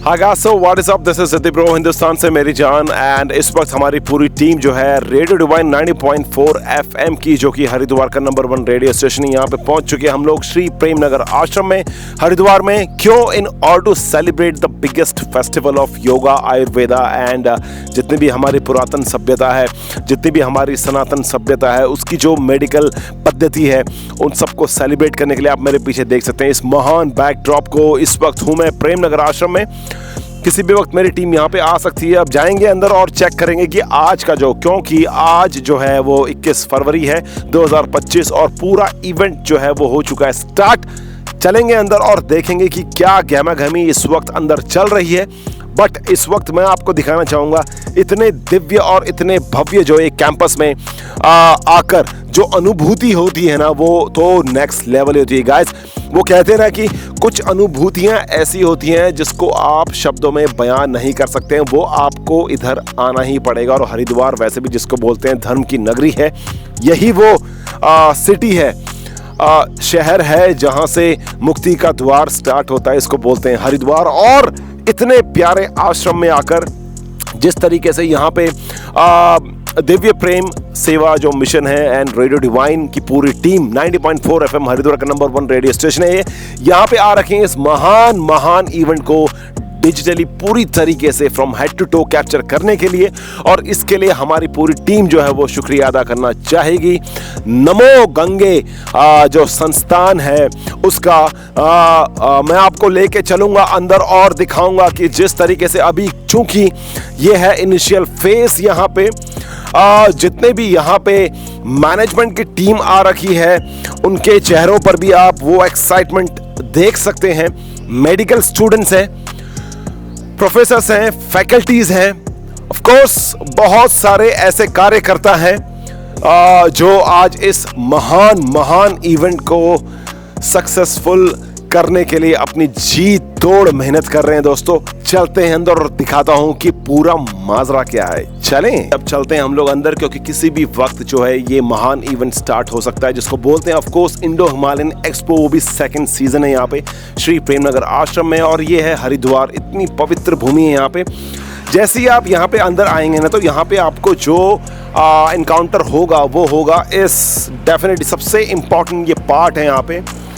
Hi guys, so what is up, this is Siddhi bro Hindustan से मेरी जान। And इस वक्त हमारी पूरी टीम जो है रेडियो डिवाइन 90.4 एफएम की, जो कि हरिद्वार का नंबर 1 रेडियो स्टेशन है, यहाँ पे पहुंच चुके हैं हम लोग श्री प्रेम नगर आश्रम में हरिद्वार में। क्यों? In order to celebrate the biggest festival of yoga Ayurveda and जितनी भी हमारी पुरातन सभ्यता है, जितनी भी हमारी सनातन सभ्यता है, उसकी जो मेडिकल पद्धति है, उन सबको सेलिब्रेट करने के लिए आप मेरे पीछे देख सकते हैं इस महान बैकड्रॉप को। इस वक्त हूँ मैं प्रेम नगर आश्रम में। किसी भी वक्त मेरी टीम यहाँ पे आ सकती है। अब जाएंगे अंदर और चेक करेंगे कि आज का क्योंकि आज जो है वो 21 फरवरी है 2025 और पूरा इवेंट जो है वो हो चुका है स्टार्ट। चलेंगे अंदर और देखेंगे कि क्या गहमा-गहमी इस वक्त अंदर चल रही है। बट इस वक्त मैं आपको दिखाना चाहूँगा इतने दिव्य और इतने भव्य जो एक कैंपस में आकर जो अनुभूति होती है ना, वो तो नेक्स्ट लेवल होती है गाइस। वो कहते हैं ना कि कुछ अनुभूतियाँ ऐसी होती हैं जिसको आप शब्दों में बयान नहीं कर सकते हैं, वो आपको इधर आना ही पड़ेगा। और हरिद्वार वैसे भी जिसको बोलते हैं धर्म की नगरी है, यही वो सिटी है, शहर है जहाँ से मुक्ति का द्वार स्टार्ट होता है, इसको बोलते हैं हरिद्वार। और इतने प्यारे आश्रम में आकर जिस तरीके से यहाँ पे दिव्य प्रेम सेवा जो मिशन है एंड रेडियो डिवाइन की पूरी टीम 90.4 एफएम हरिद्वार का नंबर 1 रेडियो स्टेशन है, यहाँ पे आ रखे हैं इस महान इवेंट को डिजिटली पूरी तरीके से from head to toe capture करने के लिए। और इसके लिए हमारी पूरी टीम जो है वो शुक्रिया अदा करना चाहेगी। नमो गंगे जो संस्थान है उसका मैं आपको लेके चलूंगा अंदर और दिखाऊंगा कि जिस तरीके से अभी चूंकि ये है इनिशियल फेस, यहाँ पे जितने भी यहाँ पे मैनेजमेंट की टीम आ रखी है उनके चेहरों पर भी आप वो एक्साइटमेंट देख सकते हैं। मेडिकल स्टूडेंट्स हैं, प्रोफेसर्स हैं, फैकल्टीज हैं, ऑफ कोर्स बहुत सारे ऐसे कार्यकर्ता हैं जो आज इस महान इवेंट को सक्सेसफुल करने के लिए अपनी जी तोड़ मेहनत कर रहे हैं। दोस्तों चलते हैं अंदर और दिखाता हूं कि पूरा माजरा क्या है। चलें अब चलते हैं हम लोग अंदर, क्योंकि किसी भी वक्त जो है ये महान इवेंट स्टार्ट हो सकता है, जिसको बोलते हैं of course Indo Himalayan expo. वो भी 2nd सीजन है यहाँ पे श्री प्रेम नगर आश्रम में, और ये है हरिद्वार, इतनी पवित्र भूमि है यहाँ पे। जैसे ही आप यहाँ पे अंदर आएंगे ना, तो यहाँ पे आपको जो इनकाउंटर होगा वो होगा इस डेफिनेटली सबसे इम्पॉर्टेंट ये पार्ट है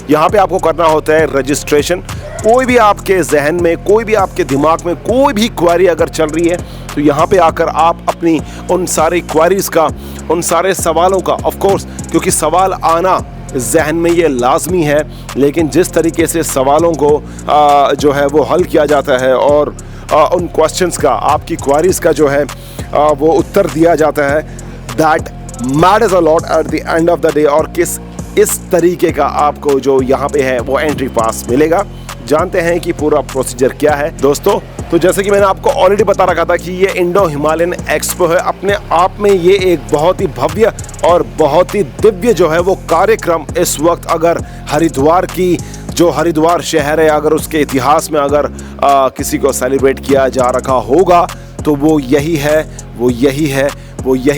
यहाँ पे आपको करना होता है रजिस्ट्रेशन। कोई भी आपके जहन में, कोई भी आपके दिमाग में कोई भी क्वेरी अगर चल रही है, तो यहाँ पे आकर आप अपनी उन सारी क्वेरीज का, उन सारे सवालों का, ऑफ कोर्स क्योंकि सवाल आना जहन में ये लाजमी है, लेकिन जिस तरीके से सवालों को जो है वो हल किया जाता है और उन क्वेश्चंस का, आपकी क्वेरीज का जो है वो उत्तर दिया जाता है, that matters a lot at the end of the day. और इस तरीके का आपको जो यहाँ पे है वो एंट्री पास मिलेगा। जानते हैं कि पूरा प्रोसीजर क्या है दोस्तों। तो जैसे कि मैंने आपको ऑलरेडी बता रखा था कि ये इंडो हिमालयन एक्सपो है, अपने आप में ये एक बहुत ही भव्य और बहुत ही दिव्य जो है वो कार्यक्रम इस वक्त अगर हरिद्वार की, जो हरिद्वार शहर है, अगर उसके इतिहास में अगर किसी को सेलिब्रेट किया जा रखा होगा तो वो यही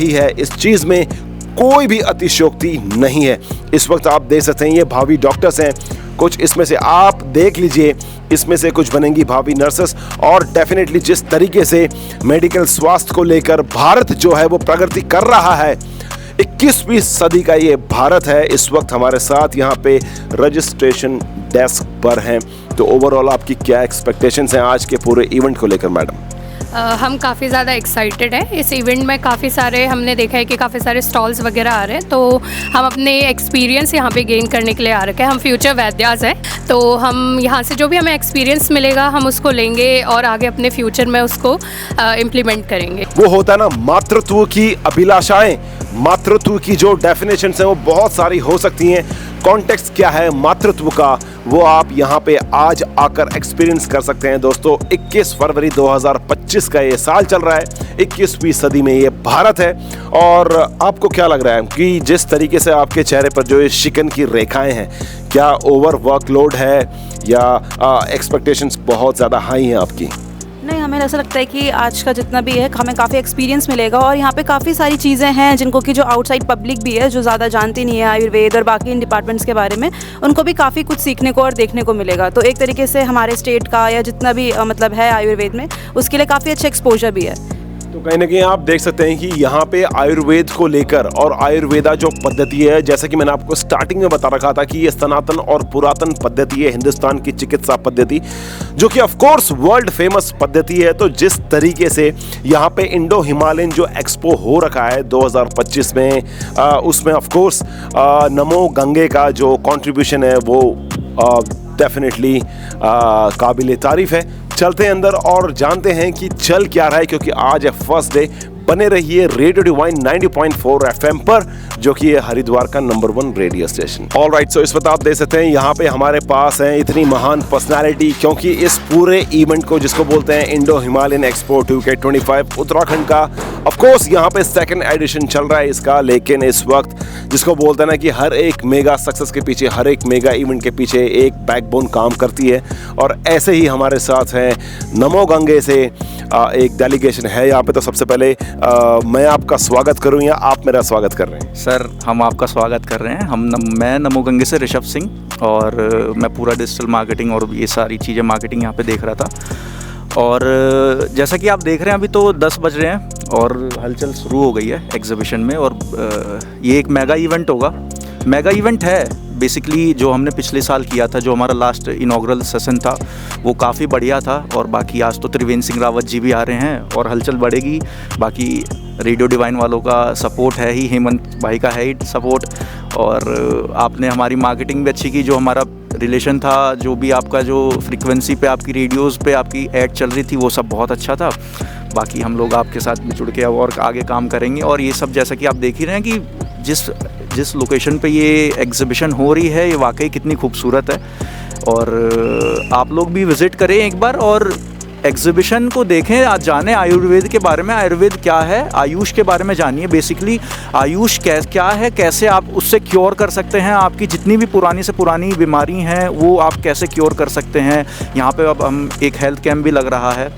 है। इस चीज़ में कोई भी अतिशयोक्ति नहीं है। इस वक्त आप देख सकते हैं ये भावी डॉक्टर्स हैं, कुछ इसमें से आप देख लीजिए, इसमें से कुछ बनेंगी भावी नर्सेस। और डेफिनेटली जिस तरीके से मेडिकल स्वास्थ्य को लेकर भारत जो है वो प्रगति कर रहा है, 21वीं सदी का ये भारत है। इस वक्त हमारे साथ यहाँ पे रजिस्ट्रेशन डेस्क पर हैं। तो ओवरऑल आपकी क्या एक्सपेक्टेशंस हैं आज के पूरे इवेंट को लेकर मैडम? हम काफ़ी ज़्यादा एक्साइटेड हैं। इस इवेंट में काफ़ी सारे हमने देखा है कि काफ़ी सारे स्टॉल्स वगैरह आ रहे हैं, तो हम अपने एक्सपीरियंस यहाँ पे गेन करने के लिए आ रखे हैं। हम फ्यूचर वैद्यास हैं, तो हम यहाँ से जो भी हमें एक्सपीरियंस मिलेगा हम उसको लेंगे और आगे अपने फ्यूचर में उसको इम्प्लीमेंट करेंगे। वो होता है ना, मातृत्व की अभिलाषाएं, मातृत्व की जो डेफिनेशंस हैं वो बहुत सारी हो सकती हैं। कॉन्टेक्स्ट क्या है मातृत्व का, वो आप यहाँ पे आज आकर एक्सपीरियंस कर सकते हैं दोस्तों। 21 फरवरी 2025 का ये साल चल रहा है, 21वीं सदी में ये भारत है। और आपको क्या लग रहा है कि जिस तरीके से आपके चेहरे पर जो ये शिकन की रेखाएं हैं, क्या ओवर वर्कलोड है या एक्सपेक्टेशंस बहुत ज़्यादा हाई हैं आपकी? नहीं, हमें हमें ऐसा लगता है कि आज का जितना भी है हमें काफ़ी एक्सपीरियंस मिलेगा और यहाँ पे काफ़ी सारी चीज़ें हैं जिनको कि जो आउटसाइड पब्लिक भी है जो ज़्यादा जानती नहीं है आयुर्वेद और बाकी इन डिपार्टमेंट्स के बारे में, उनको भी काफ़ी कुछ सीखने को और देखने को मिलेगा। तो एक तरीके से हमारे स्टेट का या जितना भी मतलब है आयुर्वेद में, उसके लिए काफ़ी अच्छा एक्सपोजर भी है। तो कहीं ना कहीं आप देख सकते हैं कि यहाँ पे आयुर्वेद को लेकर और आयुर्वेदा जो पद्धति है, जैसे कि मैंने आपको स्टार्टिंग में बता रखा था कि ये सनातन और पुरातन पद्धति है हिंदुस्तान की चिकित्सा पद्धति, जो कि ऑफ कोर्स वर्ल्ड फेमस पद्धति है। तो जिस तरीके से यहाँ पे इंडो हिमालयन जो एक्सपो हो रखा है 2025 में, उसमें ऑफ कोर्स नमो गंगे का जो कंट्रीब्यूशन है वो डेफिनेटली काबिल तारीफ है। चलते हैं अंदर और जानते हैं कि चल क्या रहा है, क्योंकि आज है फर्स्ट डे। बने रहिए रेडियो डिवाइन 90.4 FM पर, जो कि है हरिद्वार का नंबर 1 रेडियो स्टेशन। ऑलराइट, सो इस वक्त आप देख सकते हैं यहाँ पे हमारे पास हैं इतनी महान पर्सनालिटी, क्योंकि इस पूरे इवेंट को जिसको बोलते हैं Indo Himalayan expo 2K25 Uttarakhand का, ऑफ कोर्स यहाँ पे सेकंड एडिशन चल रहा है इसका। लेकिन इस वक्त जिसको बोलते हैं ना कि हर एक मेगा सक्सेस के पीछे, हर एक मेगा इवेंट के पीछे एक बैकबोन काम करती है, और ऐसे ही हमारे साथ हैं नमो गंगे से एक डेलीगेशन है यहाँ पे। तो सबसे पहले मैं आपका स्वागत करूँ या आप मेरा स्वागत कर रहे हैं? सर, हम आपका स्वागत कर रहे हैं। मैं नमो गंगे से ऋषभ सिंह, और मैं पूरा डिजिटल मार्केटिंग और ये सारी चीज़ें मार्केटिंग यहाँ पे देख रहा था। और जैसा कि आप देख रहे हैं अभी तो 10 बज रहे हैं और हलचल शुरू हो गई है एग्जीबिशन में। और ये एक मेगा इवेंट होगा, मेगा इवेंट है बेसिकली, जो हमने पिछले साल किया था, जो हमारा लास्ट इनॉग्रल सेशन था वो काफ़ी बढ़िया था। और बाकी आज तो त्रिवेंद्र सिंह रावत जी भी आ रहे हैं और हलचल बढ़ेगी। बाकी रेडियो डिवाइन वालों का सपोर्ट है ही, हेमंत भाई का है ही सपोर्ट, और आपने हमारी मार्केटिंग भी अच्छी की। जो हमारा रिलेशन था, जो भी आपका जो फ्रीक्वेंसी पे आपकी रेडियोज़ पे आपकी ऐड चल रही थी, वो सब बहुत अच्छा था। बाकी हम लोग आपके साथ भी जुड़ के और आगे काम करेंगे। और ये सब जैसा कि आप देख ही रहे हैं कि जिस लोकेशन पे ये एग्जीबिशन हो रही है, ये वाकई कितनी खूबसूरत है। और आप लोग भी विज़िट करें एक बार और एग्जीबिशन को देखें, आज जाने आयुर्वेद के बारे में। आयुर्वेद क्या है, आयुष के बारे में जानिए। बेसिकली आयुष क्या है, कैसे आप उससे क्योर कर सकते हैं, आपकी जितनी भी पुरानी से पुरानी बीमारी हैं वो आप कैसे क्योर कर सकते हैं। यहाँ पे अब हम एक हेल्थ कैंप भी लग रहा है,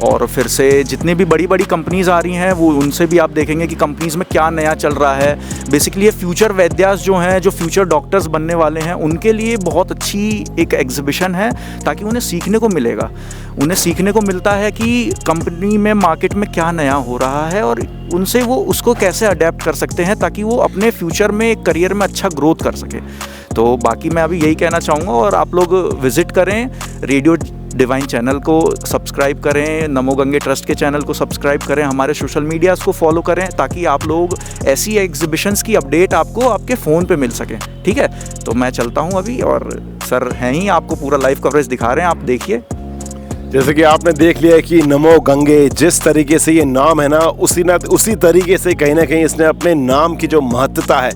और फिर से जितनी भी बड़ी बड़ी कंपनीज़ आ रही हैं वो उनसे भी आप देखेंगे कि कंपनीज़ में क्या नया चल रहा है। बेसिकली ये फ्यूचर वैद्यास जो हैं, जो फ्यूचर डॉक्टर्स बनने वाले हैं, उनके लिए बहुत अच्छी एक एग्जीबिशन है, ताकि उन्हें सीखने को मिलेगा। उन्हें सीखने को मिलता है कि कंपनी में, मार्केट में क्या नया हो रहा है, और उनसे वो उसको कैसे अडेप्ट कर सकते हैं ताकि वो अपने फ्यूचर में, करियर में अच्छा ग्रोथ कर सके। तो बाकी मैं अभी यही कहना चाहूँगा, और आप लोग विज़िट करें, रेडियो डिवाइन चैनल को सब्सक्राइब करें, नमो गंगे ट्रस्ट के चैनल को सब्सक्राइब करें, हमारे सोशल मीडियाज़ को फॉलो करें, ताकि आप लोग ऐसी एग्जीबिशंस की अपडेट आपको आपके फ़ोन पे मिल सके। ठीक है, तो मैं चलता हूँ अभी, और सर हैं ही, आपको पूरा लाइव कवरेज दिखा रहे हैं, आप देखिए। जैसे कि आपने देख लिया कि नमो गंगे, जिस तरीके से ये नाम है ना, उसी तरीके से कहीं ना कहीं इसने अपने नाम की जो महत्वता है,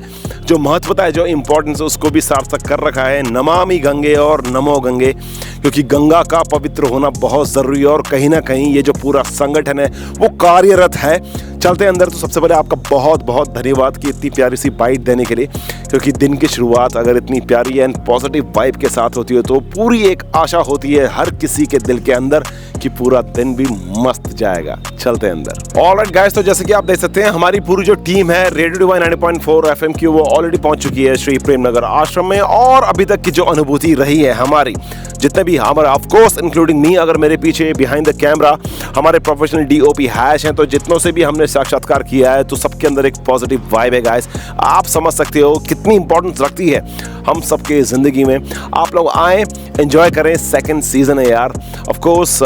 जो इम्पोर्टेंस है, उसको भी सार्थक कर रखा है। नमामि गंगे और नमो गंगे, क्योंकि गंगा का पवित्र होना बहुत ज़रूरी है, और कहीं ना कहीं ये जो पूरा संगठन है वो कार्यरत है। चलते हैं अंदर। तो सबसे पहले आपका बहुत बहुत धन्यवाद कि इतनी प्यारी सी बाइट देने के लिए, क्योंकि दिन की शुरुआत अगर इतनी प्यारी एंड पॉजिटिव वाइब के साथ होती है तो पूरी एक आशा होती है हर किसी के दिल के अंदर कि पूरा दिन भी मस्त जाएगा। चलते हैं अंदर। ऑलराइट गाइस, तो जैसे कि आप देख सकते हैं हमारी पूरी जो टीम है रेडियो डिवाइन 90.4 FM की, वो ऑलरेडी पहुंच चुकी है श्री प्रेमनगर आश्रम में। और अभी तक की जो अनुभूति रही है हमारी, जितने भी हमारा ऑफ कोर्स इंक्लूडिंग मी, अगर मेरे पीछे बिहाइंड द कैमरा हमारे प्रोफेशनल DOP हैश हैं, तो जितनों से भी हमने साक्षात्कार किया है तो सबके अंदर एक पॉजिटिव वाइब है गाइस। आप समझ सकते हो कितनी इंपॉर्टेंस रखती है हम सबके ज़िंदगी में। आप लोग आएँ, एंजॉय करें, सेकंड सीजन है यार। ऑफ कोर्स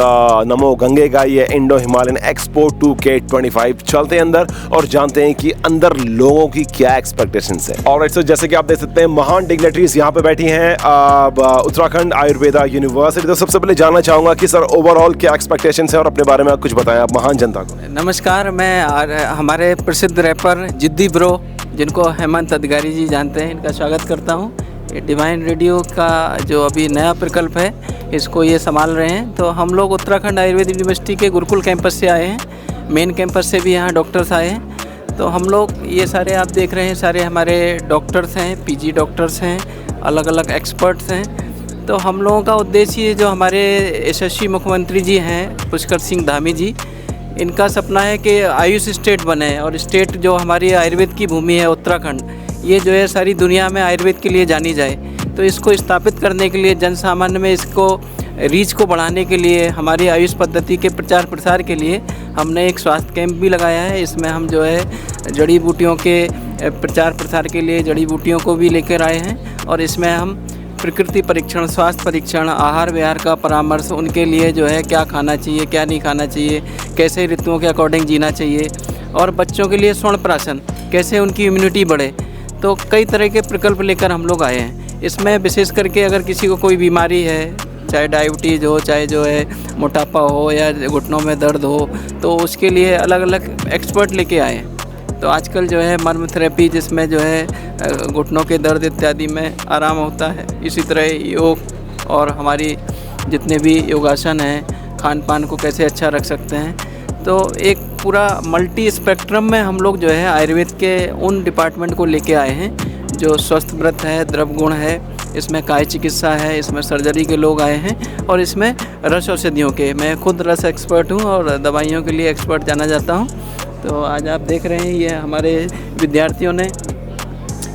नमो गंगे का ये इंडो हिमालयन एक्सपो 2K25। चलते हैं अंदर और जानते हैं कि अंदर लोगों की क्या एक्सपेक्टेशंस है। ऑलराइट, सो जैसे कि आप देख सकते हैं महान डिग्नेटरीज यहाँ पे बैठी हैं उत्तराखंड आयुर्वेदा यूनिवर्सिटी। तो सबसे पहले जानना चाहूँगा कि सर ओवरऑल क्या एक्सपेक्टेशंस है, और अपने बारे में आप कुछ बताएं आप महान जनता को। नमस्कार, मैं हमारे प्रसिद्ध रैपर जिद्दी ब्रो, जिनको हेमंत अधिकारी जी जानते हैं, इनका स्वागत करता हूँ। ये डिवाइन रेडियो का जो अभी नया प्रकल्प है, इसको ये संभाल रहे हैं। तो हम लोग उत्तराखंड आयुर्वेद यूनिवर्सिटी के गुरुकुल कैंपस से आए हैं, मेन कैंपस से भी यहाँ डॉक्टर्स आए हैं। तो हम लोग ये सारे आप देख रहे हैं, सारे हमारे डॉक्टर्स हैं, PG डॉक्टर्स हैं, अलग अलग एक्सपर्ट्स हैं। तो हम लोगों का उद्देश्य जो हमारे यशस्वी मुख्यमंत्री जी हैं पुष्कर सिंह धामी जी, इनका सपना है कि आयुष स्टेट बने, और स्टेट जो हमारी आयुर्वेद की भूमि है उत्तराखंड, ये जो है सारी दुनिया में आयुर्वेद के लिए जानी जाए। तो इसको स्थापित करने के लिए, जन सामान्य में इसको रीच को बढ़ाने के लिए, हमारी आयुष पद्धति के प्रचार प्रसार के लिए हमने एक स्वास्थ्य कैंप भी लगाया है। इसमें हम जो है जड़ी बूटियों के प्रचार प्रसार के लिए जड़ी बूटियों को भी लेकर आए हैं, और इसमें हम प्रकृति परीक्षण, स्वास्थ्य परीक्षण, आहार विहार का परामर्श, उनके लिए जो है क्या खाना चाहिए, क्या नहीं खाना चाहिए, कैसे ऋतुओं के अकॉर्डिंग जीना चाहिए, और बच्चों के लिए स्वर्ण प्राशन, कैसे उनकी इम्यूनिटी बढ़े। तो कई तरह के प्रकल्प लेकर हम लोग आए हैं। इसमें विशेष करके अगर किसी को कोई बीमारी है, चाहे डायबिटीज़ हो, चाहे जो है मोटापा हो या घुटनों में दर्द हो, तो उसके लिए अलग अलग एक्सपर्ट लेके आए हैं। तो आजकल जो है मर्म थेरेपी, जिसमें जो है घुटनों के दर्द इत्यादि में आराम होता है, इसी तरह योग और हमारी जितने भी योगासन हैं, खान पान को कैसे अच्छा रख सकते हैं। तो एक पूरा मल्टी स्पेक्ट्रम में हम लोग जो है आयुर्वेद के उन डिपार्टमेंट को लेके आए हैं, जो स्वस्थ व्रत है, द्रव गुण है, इसमें काय चिकित्सा है, इसमें सर्जरी के लोग आए हैं, और इसमें रस औषधियों के, मैं खुद रस एक्सपर्ट हूँ और दवाइयों के लिए एक्सपर्ट जाना जाता हूँ। तो आज आप देख रहे हैं ये हमारे विद्यार्थियों ने,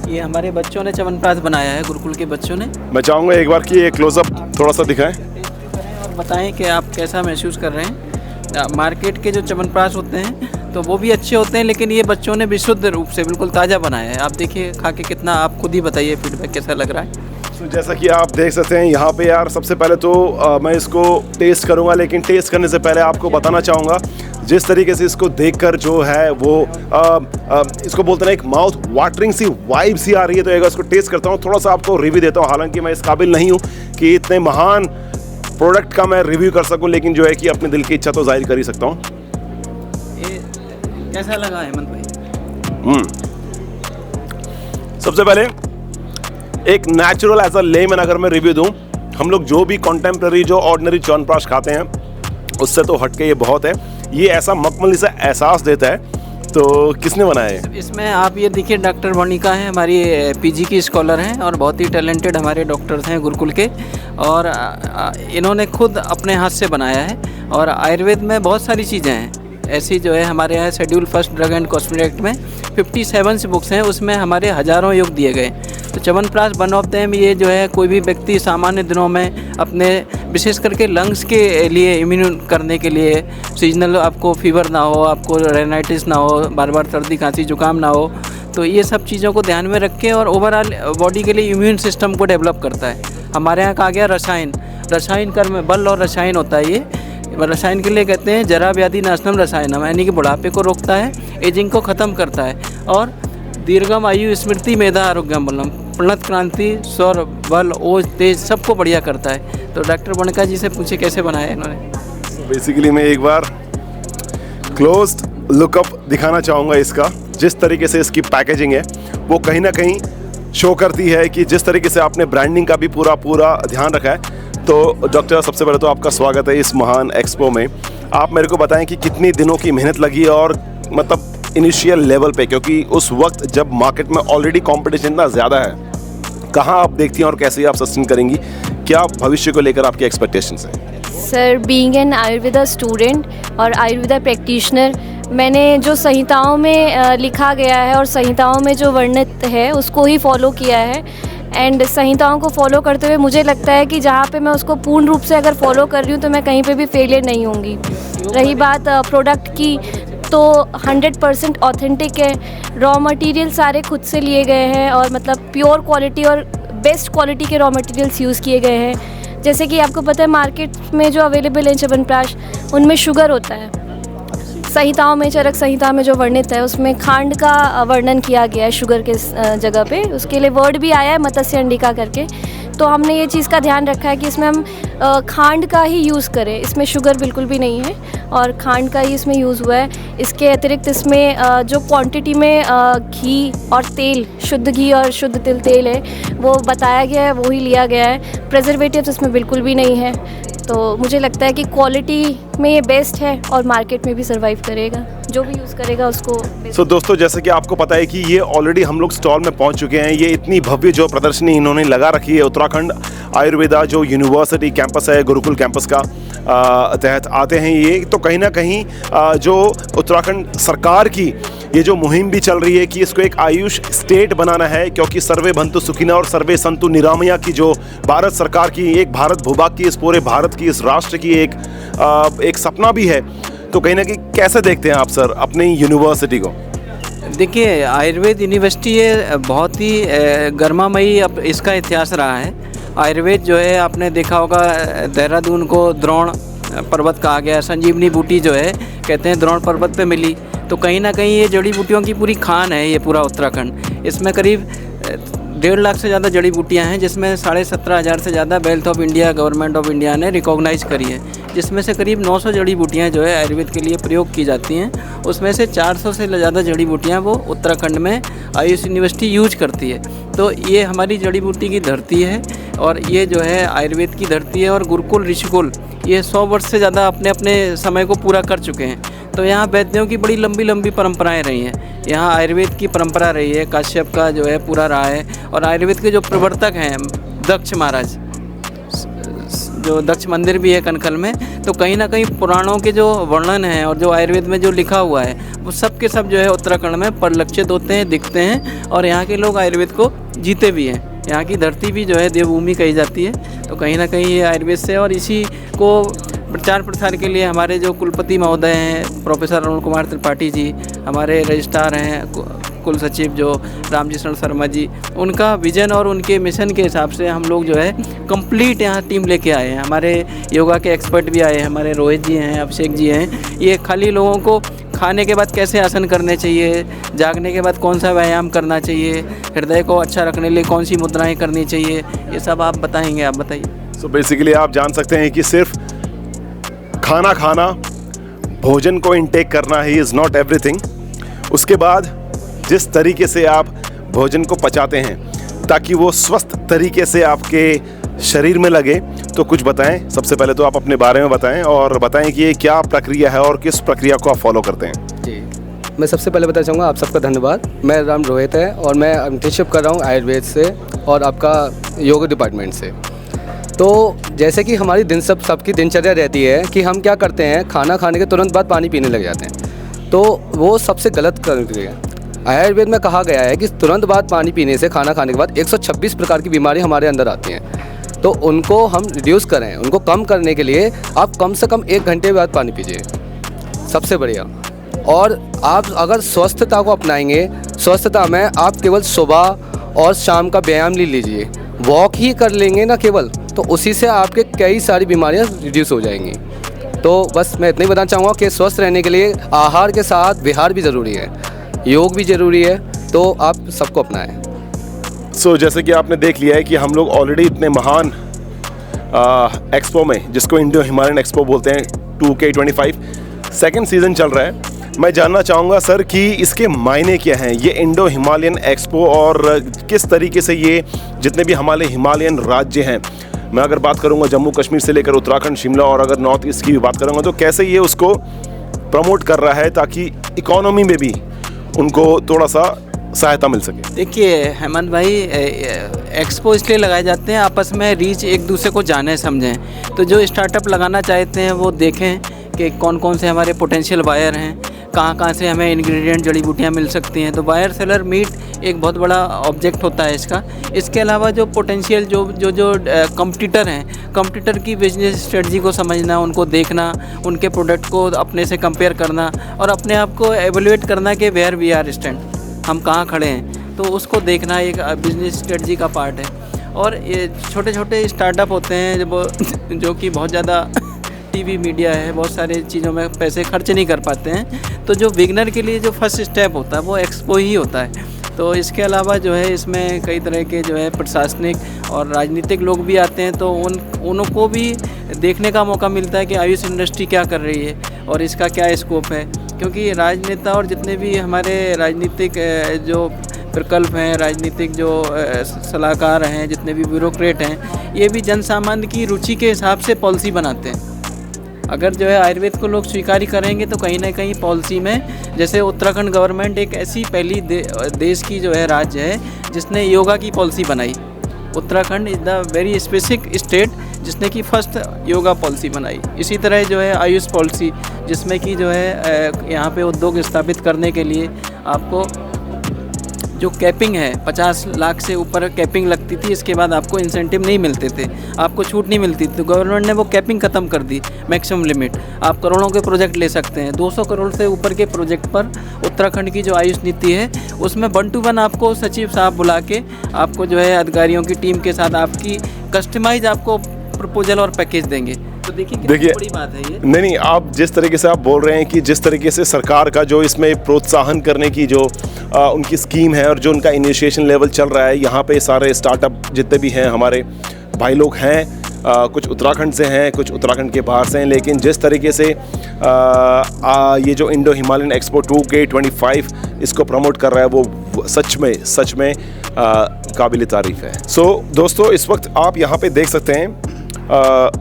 ये हमारे बच्चों ने च्यवनप्राश बनाया है, गुरुकुल के बच्चों ने। मैं चाहूँगा एक बार कि ये क्लोजअप थोड़ा सा दिखाएं और बताएं कि आप कैसा महसूस कर रहे हैं। मार्केट के जो च्यवनप्राश होते हैं तो वो भी अच्छे होते हैं, लेकिन ये बच्चों ने विशुद्ध रूप से बिल्कुल ताज़ा बनाया है। आप देखिए खा के कितना, आप खुद ही बताइए फीडबैक कैसा लग रहा है। तो जैसा कि आप देख सकते हैं यहाँ पे यार, सबसे पहले तो मैं इसको टेस्ट करूँगा, लेकिन टेस्ट करने से पहले आपको बताना चाहूँगा जिस तरीके से इसको देखकर जो है वो इसको बोलते हैं एक माउथ वाटरिंग सी वाइब सी आ रही है। तो एक इसको टेस्ट करता हूँ, थोड़ा सा आपको रिव्यू देता हूँ। हालांकि मैं इस काबिल नहीं हूँ कि इतने महान प्रोडक्ट का मैं रिव्यू कर सकूँ, लेकिन जो है कि अपने दिल की इच्छा तो जाहिर कर ही सकता हूँ। ये कैसा लगा हेमंत भाई? सबसे पहले एक नेचुरल एज अ लेमन अगर मैं रिव्यू दूं, हम लोग जो भी कॉन्टेम्प्रेरी जो ऑर्डिनरी च्यवनप्राश खाते हैं उससे तो हटके ये बहुत है। ये ऐसा मखमली सा एहसास देता है। तो किसने बनाया है? इसमें आप ये देखिए, डॉक्टर मोनिका हैं, हमारी पीजी की स्कॉलर हैं और बहुत ही टैलेंटेड हमारे डॉक्टर्स हैं गुरुकुल के, और इन्होंने खुद अपने हाथ से बनाया है। और आयुर्वेद में बहुत सारी चीज़ें हैं ऐसी जो है हमारे यहाँ schedule first drug and cosmetic act में 57 बुक्स हैं, उसमें हमारे हज़ारों योग दिए गए। तो च्यवनप्राश वन ऑफ देम, ये जो है कोई भी व्यक्ति सामान्य दिनों में अपने विशेष करके लंग्स के लिए इम्यून करने के लिए, सीजनल आपको फीवर ना हो, आपको रेनाइटिस ना हो, बार बार सर्दी खांसी जुकाम ना हो, तो ये सब चीज़ों को ध्यान में रख के और ओवरऑल बॉडी के लिए इम्यून सिस्टम को डेवलप करता है। हमारे यहाँ कहा गया रसायन कर्म बल और रसायन होता है। ये रसायन के लिए कहते हैं जरा व्याधि नाशनम रसायनम, यानी कि बुढ़ापे को रोकता है, एजिंग को ख़त्म करता है, और दीर्घम आयु स्मृति मेधा आरोग्यम बलम, प्रणत क्रांति स्वर बल ओज तेज सबको बढ़िया करता है। तो डॉक्टर बनका जी से पूछे कैसे बनाया है इन्होंने। बेसिकली मैं एक बार क्लोज्ड लुकअप दिखाना चाहूँगा इसका। जिस तरीके से इसकी पैकेजिंग है वो कहीं ना कहीं शो करती है कि जिस तरीके से आपने ब्रांडिंग का भी पूरा ध्यान रखा है। तो डॉक्टर, सबसे पहले तो आपका स्वागत है इस महान एक्सपो में। आप मेरे को बताएं कि कितनी दिनों की मेहनत लगी, और मतलब इनिशियल लेवल पे, क्योंकि उस वक्त जब मार्केट में ऑलरेडी कंपटीशन इतना ज़्यादा है, कहाँ आप देखती हैं और कैसे आप सस्टेन करेंगी? क्या भविष्य को लेकर आपकी एक्सपेक्टेशंस हैं? Sir, being an Ayurveda student और आयुर्वेदा प्रैक्टिशनर, मैंने जो संहिताओं में लिखा गया है और संहिताओं में जो वर्णित है उसको ही फॉलो किया है। एंड संहिताओं को फॉलो करते हुए मुझे लगता है कि जहाँ पे मैं उसको पूर्ण रूप से अगर फॉलो कर रही हूँ तो मैं कहीं पे भी फेलियर नहीं होंगी। रही बात प्रोडक्ट की, तो 100% ऑथेंटिक है। रॉ मटेरियल सारे खुद से लिए गए हैं, और मतलब प्योर क्वालिटी और बेस्ट क्वालिटी के रॉ मटेरियल्स यूज़ किए गए हैं। जैसे कि आपको पता है मार्केट में जो अवेलेबल है च्यवनप्राश, उनमें शुगर होता है। संहिताओं में, चरक संहिता में जो वर्णित है उसमें खांड का वर्णन किया गया है शुगर के जगह पे। उसके लिए वर्ड भी आया है मत्स्य अंडिका करके। तो हमने ये चीज़ का ध्यान रखा है कि इसमें हम खांड का ही यूज़ करें, इसमें शुगर बिल्कुल भी नहीं है और खांड का ही इसमें यूज़ हुआ है। इसके अतिरिक्त इसमें जो क्वांटिटी में घी और तेल, शुद्ध घी और शुद्ध तिल तेल है वो बताया गया है, वो ही लिया गया है। प्रिजर्वेटिव्स इसमें बिल्कुल भी नहीं है। तो मुझे लगता है कि क्वालिटी में ये बेस्ट है और मार्केट में भी सर्वाइव करेगा, जो भी यूज़ करेगा उसको। सो दोस्तों, जैसे कि आपको पता है कि ये ऑलरेडी हम लोग स्टॉल में पहुंच चुके हैं। ये इतनी भव्य जो प्रदर्शनी इन्होंने लगा रखी है उत्तराखंड आयुर्वेदा जो यूनिवर्सिटी कैंपस है, गुरुकुल कैंपस का तहत आते हैं ये, तो कहीं ना कहीं जो उत्तराखंड सरकार की ये जो मुहिम भी चल रही है कि इसको एक आयुष स्टेट बनाना है, क्योंकि सर्वे भंतु सुखिना और सर्वे संतु निरामया की जो भारत सरकार की, एक भारत भूभाग की, इस पूरे भारत की, इस राष्ट्र की एक सपना भी है। तो कहीं ना कहीं कैसे देखते हैं आप सर अपनी यूनिवर्सिटी को? देखिए, आयुर्वेद यूनिवर्सिटी ये बहुत ही गर्मामयी अब इसका इतिहास रहा है। आयुर्वेद जो है आपने देखा होगा, देहरादून को द्रोण पर्वत कहा गया, संजीवनी बूटी जो है कहते हैं द्रोण पर्वत पे मिली। तो कहीं ना कहीं ये जड़ी बूटियों की पूरी खान है ये पूरा उत्तराखंड। इसमें करीब 1.5 लाख से ज़्यादा जड़ी बूटियाँ हैं, जिसमें 17,500 से ज़्यादा wealth of India, government of India ने रिकॉग्नाइज़ करी है, जिसमें से करीब 900 जड़ी बूटियाँ जो है आयुर्वेद के लिए प्रयोग की जाती हैं। उसमें से 400 से ज़्यादा जड़ी बूटियाँ वो उत्तराखंड में आयुष यूनिवर्सिटी यूज करती है। तो ये हमारी जड़ी बूटी की धरती है और ये जो है आयुर्वेद की धरती है। और गुरुकुल ऋषिकुल ये 100 वर्ष से ज़्यादा अपने अपने समय को पूरा कर चुके हैं। तो यहाँ वैद्यों की बड़ी लंबी लंबी परंपराएं रही हैं। यहाँ आयुर्वेद की परंपरा रही है, काश्यप का जो है पूरा रहा है। और आयुर्वेद के जो प्रवर्तक हैं दक्ष महाराज, जो दक्ष मंदिर भी है कनखल में, तो कहीं ना कहीं पुराणों के जो वर्णन हैं और जो आयुर्वेद में जो लिखा हुआ है वो सब के सब जो है उत्तराखंड में परिलक्षित होते हैं, दिखते हैं। और यहाँ के लोग आयुर्वेद को जीते भी हैं। यहाँ की धरती भी जो है देवभूमि कही जाती है। तो कहीं ना कहीं ये आयुर्वेद से, और इसी को प्रचार प्रसार के लिए हमारे जो कुलपति महोदय हैं प्रोफेसर अरुण कुमार त्रिपाठी जी, हमारे रजिस्ट्रार हैं कुल सचिव जो रामजी शरण शर्मा जी, उनका विजन और उनके मिशन के हिसाब से हम लोग जो है कंप्लीट यहाँ टीम लेके आए हैं। हमारे योगा के एक्सपर्ट भी आए हैं, हमारे रोहित जी हैं, अभिषेक जी हैं। ये खाली लोगों को खाने के बाद कैसे आसन करने चाहिए, जागने के बाद कौन सा व्यायाम करना चाहिए, हृदय को अच्छा रखने के लिए कौन सी मुद्राएं करनी चाहिए, ये सब आप बताएंगे। आप बताइए। सो बेसिकली आप जान सकते हैं कि सिर्फ खाना खाना, भोजन को इनटेक करना ही इज़ नॉट एवरीथिंग। उसके बाद जिस तरीके से आप भोजन को पचाते हैं ताकि वो स्वस्थ तरीके से आपके शरीर में लगे, तो कुछ बताएं। सबसे पहले तो आप अपने बारे में बताएं और बताएं कि ये क्या प्रक्रिया है और किस प्रक्रिया को आप फॉलो करते हैं। जी, मैं सबसे पहले बताना चाहूँगा आप सबका धन्यवाद। मैं राम रोहित है और मैं इंटर्नशिप कर रहा हूँ आयुर्वेद से और आपका योगा डिपार्टमेंट से। तो जैसे कि हमारी सबकी दिनचर्या रहती है कि हम क्या करते हैं, खाना खाने के तुरंत बाद पानी पीने लग जाते हैं, तो वो सबसे गलत प्रक्रिया है। आयुर्वेद में कहा गया है कि तुरंत बाद पानी पीने से, खाना खाने के बाद 126 प्रकार की बीमारी हमारे अंदर आती हैं। तो उनको हम रिड्यूस करें, उनको कम करने के लिए आप कम से कम 1 घंटे बाद पानी पीजिए, सबसे बढ़िया। और आप अगर स्वस्थता को अपनाएंगे, स्वस्थता में आप केवल सुबह और शाम का व्यायाम ले लीजिए, वॉक ही कर लेंगे ना केवल, तो उसी से आपके कई सारी बीमारियां रिड्यूस हो जाएंगी। तो बस मैं इतना ही बताना चाहूँगा कि स्वस्थ रहने के लिए आहार के साथ विहार भी ज़रूरी है, योग भी ज़रूरी है, तो आप सबको अपनाएं। सो जैसे कि आपने देख लिया है कि हम लोग ऑलरेडी इतने महान एक्सपो में, जिसको इंडो हिमालयन एक्सपो बोलते हैं, 2K25 सेकंड सीज़न चल रहा है। मैं जानना चाहूँगा सर कि इसके मायने क्या हैं, ये इंडो हिमालयन एक्सपो, और किस तरीके से ये जितने भी हमारे हिमालयन राज्य हैं, मैं अगर बात करूँगा जम्मू कश्मीर से लेकर उत्तराखंड, शिमला, और अगर नॉर्थ ईस्ट की भी बात करूँगा, तो कैसे ये उसको प्रमोट कर रहा है ताकि इकोनॉमी में भी उनको थोड़ा सा सहायता मिल सके। देखिए हेमंत भाई, एक्सपो इसलिए लगाए जाते हैं आपस में रीच, एक दूसरे को जाने समझें। तो जो स्टार्टअप लगाना चाहते हैं वो देखें कि कौन कौन से हमारे पोटेंशियल बायर हैं, कहाँ कहाँ से हमें इंग्रेडिएंट जड़ी बूटियाँ मिल सकती हैं। तो बायर सेलर मीट एक बहुत बड़ा ऑब्जेक्ट होता है इसका। इसके अलावा जो पोटेंशियल जो कंपटीटर हैं, कंपटीटर की बिजनेस स्ट्रेटजी को समझना, उनको देखना, उनके प्रोडक्ट को अपने से कंपेयर करना और अपने आप को एवेल्युएट करना कि वेयर वी आर स्टैंड, हम कहाँ खड़े हैं, तो उसको देखना एक बिजनेस स्ट्रेटजी का पार्ट है। और ये छोटे छोटे स्टार्टअप होते हैं जो कि बहुत ज़्यादा टीवी मीडिया है, बहुत सारी चीज़ों में पैसे खर्च नहीं कर पाते हैं। तो जो बिगनर के लिए जो फर्स्ट स्टेप होता है वो एक्सपो ही होता है। तो इसके अलावा जो है इसमें कई तरह के जो है प्रशासनिक और राजनीतिक लोग भी आते हैं, तो उनको भी देखने का मौका मिलता है कि आयुष इंडस्ट्री क्या कर रही है और इसका क्या स्कोप है। क्योंकि राजनेता और जितने भी हमारे राजनीतिक जो प्रकल्प हैं, राजनीतिक जो सलाहकार हैं, जितने भी ब्यूरोक्रेट हैं, ये भी जन सामान्य की रुचि के हिसाब से पॉलिसी बनाते हैं। अगर जो है आयुर्वेद को लोग स्वीकार करेंगे तो कहीं ना कहीं पॉलिसी में, जैसे उत्तराखंड गवर्नमेंट एक ऐसी पहली देश की जो है राज्य है जिसने योगा की पॉलिसी बनाई। Uttarakhand is the very specific state जिसने कि फर्स्ट योगा पॉलिसी बनाई। इसी तरह जो है आयुष पॉलिसी, जिसमें कि जो है यहाँ पे उद्योग स्थापित करने के लिए आपको जो कैपिंग है 50 लाख से ऊपर कैपिंग लगती थी, इसके बाद आपको इंसेंटिव नहीं मिलते थे, आपको छूट नहीं मिलती थी। तो गवर्नमेंट ने वो कैपिंग ख़त्म कर दी, मैक्सिमम लिमिट। आप करोड़ों के प्रोजेक्ट ले सकते हैं। 200 करोड़ से ऊपर के प्रोजेक्ट पर उत्तराखंड की जो आयुष नीति है उसमें 1 to 1 आपको सचिव साहब बुला के आपको जो है अधिकारियों की टीम के साथ आपकी कस्टमाइज आपको प्रपोजल और पैकेज देंगे। तो देखिए बड़ी बात है ये। नहीं, आप जिस तरीके से आप बोल रहे हैं कि जिस तरीके से सरकार का जो इसमें प्रोत्साहन करने की जो उनकी स्कीम है और जो उनका इनिशिएशन लेवल चल रहा है, यहाँ पे सारे स्टार्टअप जितने भी हैं हमारे भाई लोग हैं, कुछ उत्तराखंड से हैं, कुछ उत्तराखंड के बाहर से हैं, लेकिन जिस तरीके से ये जो इंडो हिमालयन एक्सपो 2K25 इसको प्रमोट कर रहा है वो सच में काबिल तारीफ़ है। सो दोस्तों, इस वक्त आप यहाँ पे देख सकते हैं,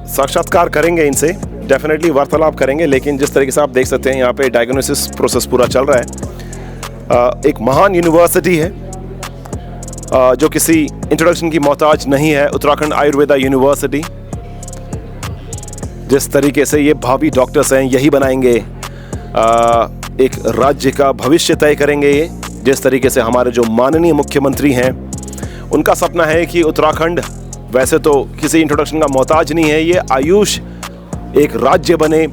साक्षात्कार करेंगे इनसे, डेफिनेटली वार्तालाप करेंगे, लेकिन जिस तरीके से आप देख सकते हैं यहाँ पे डायग्नोसिस प्रोसेस पूरा चल रहा है। एक महान यूनिवर्सिटी है जो किसी इंट्रोडक्शन की मोहताज नहीं है, उत्तराखंड आयुर्वेदा यूनिवर्सिटी। जिस तरीके से ये भावी डॉक्टर्स हैं, यही बनाएंगे एक राज्य का भविष्य तय करेंगे। ये जिस तरीके से हमारे जो माननीय मुख्यमंत्री हैं, उनका सपना है कि उत्तराखंड वैसे तो किसी इंट्रोडक्शन का मोहताज नहीं है, ये आयुष एक राज्य बने।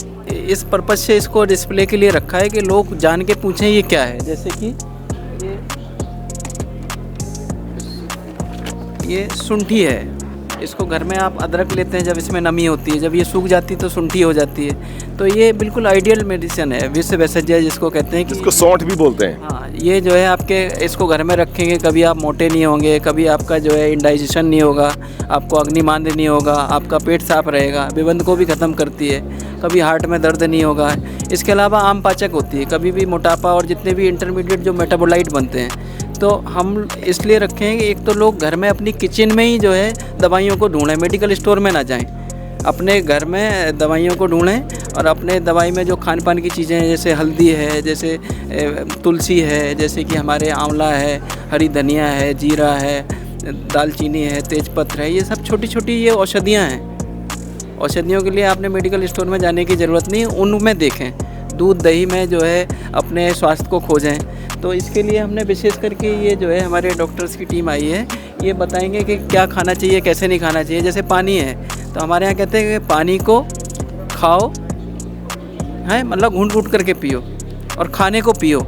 इस पर्पज़ से इसको डिस्प्ले के लिए रखा है कि लोग जान के पूछें ये क्या है। जैसे कि ये शुंठी है, इसको घर में आप अदरक लेते हैं जब इसमें नमी होती है, जब ये सूख जाती है तो शुंठी हो जाती है। तो ये बिल्कुल आइडियल मेडिसिन है, विश्व वैषज्य जिसको कहते हैं, कि इसको सौंठ भी बोलते हैं। हाँ, ये जो है आपके इसको घर में रखेंगे, कभी आप मोटे नहीं होंगे, कभी आपका जो है इंडाइजेशन नहीं होगा, आपको अग्निमांद्य नहीं होगा, आपका पेट साफ रहेगा, विबंध को भी ख़त्म करती है, कभी हार्ट में दर्द नहीं होगा। इसके अलावा आम पाचक होती है, कभी भी मोटापा और जितने भी इंटरमीडिएट जो मेटाबोलाइट बनते हैं, तो हम इसलिए रखें कि एक तो लोग घर में अपनी किचन में ही जो है दवाइयों को ढूंढें, मेडिकल स्टोर में ना जाएं, अपने घर में दवाइयों को ढूंढें और अपने दवाई में जो खान पान की चीज़ें हैं, जैसे हल्दी है, जैसे तुलसी है, जैसे कि हमारे आंवला है, हरी धनिया है, जीरा है, दालचीनी है, तेजपत्र है, ये सब छोटी छोटी ये औषधियाँ हैं। औषधियों के लिए आपने मेडिकल स्टोर में जाने की ज़रूरत नहीं, उनमें देखें, दूध दही में जो है अपने स्वास्थ्य को खोजें। तो इसके लिए हमने विशेष करके ये जो है हमारे डॉक्टर्स की टीम आई है, ये बताएंगे कि क्या खाना चाहिए, कैसे नहीं खाना चाहिए। जैसे पानी है, तो हमारे यहाँ कहते हैं कि पानी को खाओ, है मतलब घूंट करके पियो, और खाने को पियो।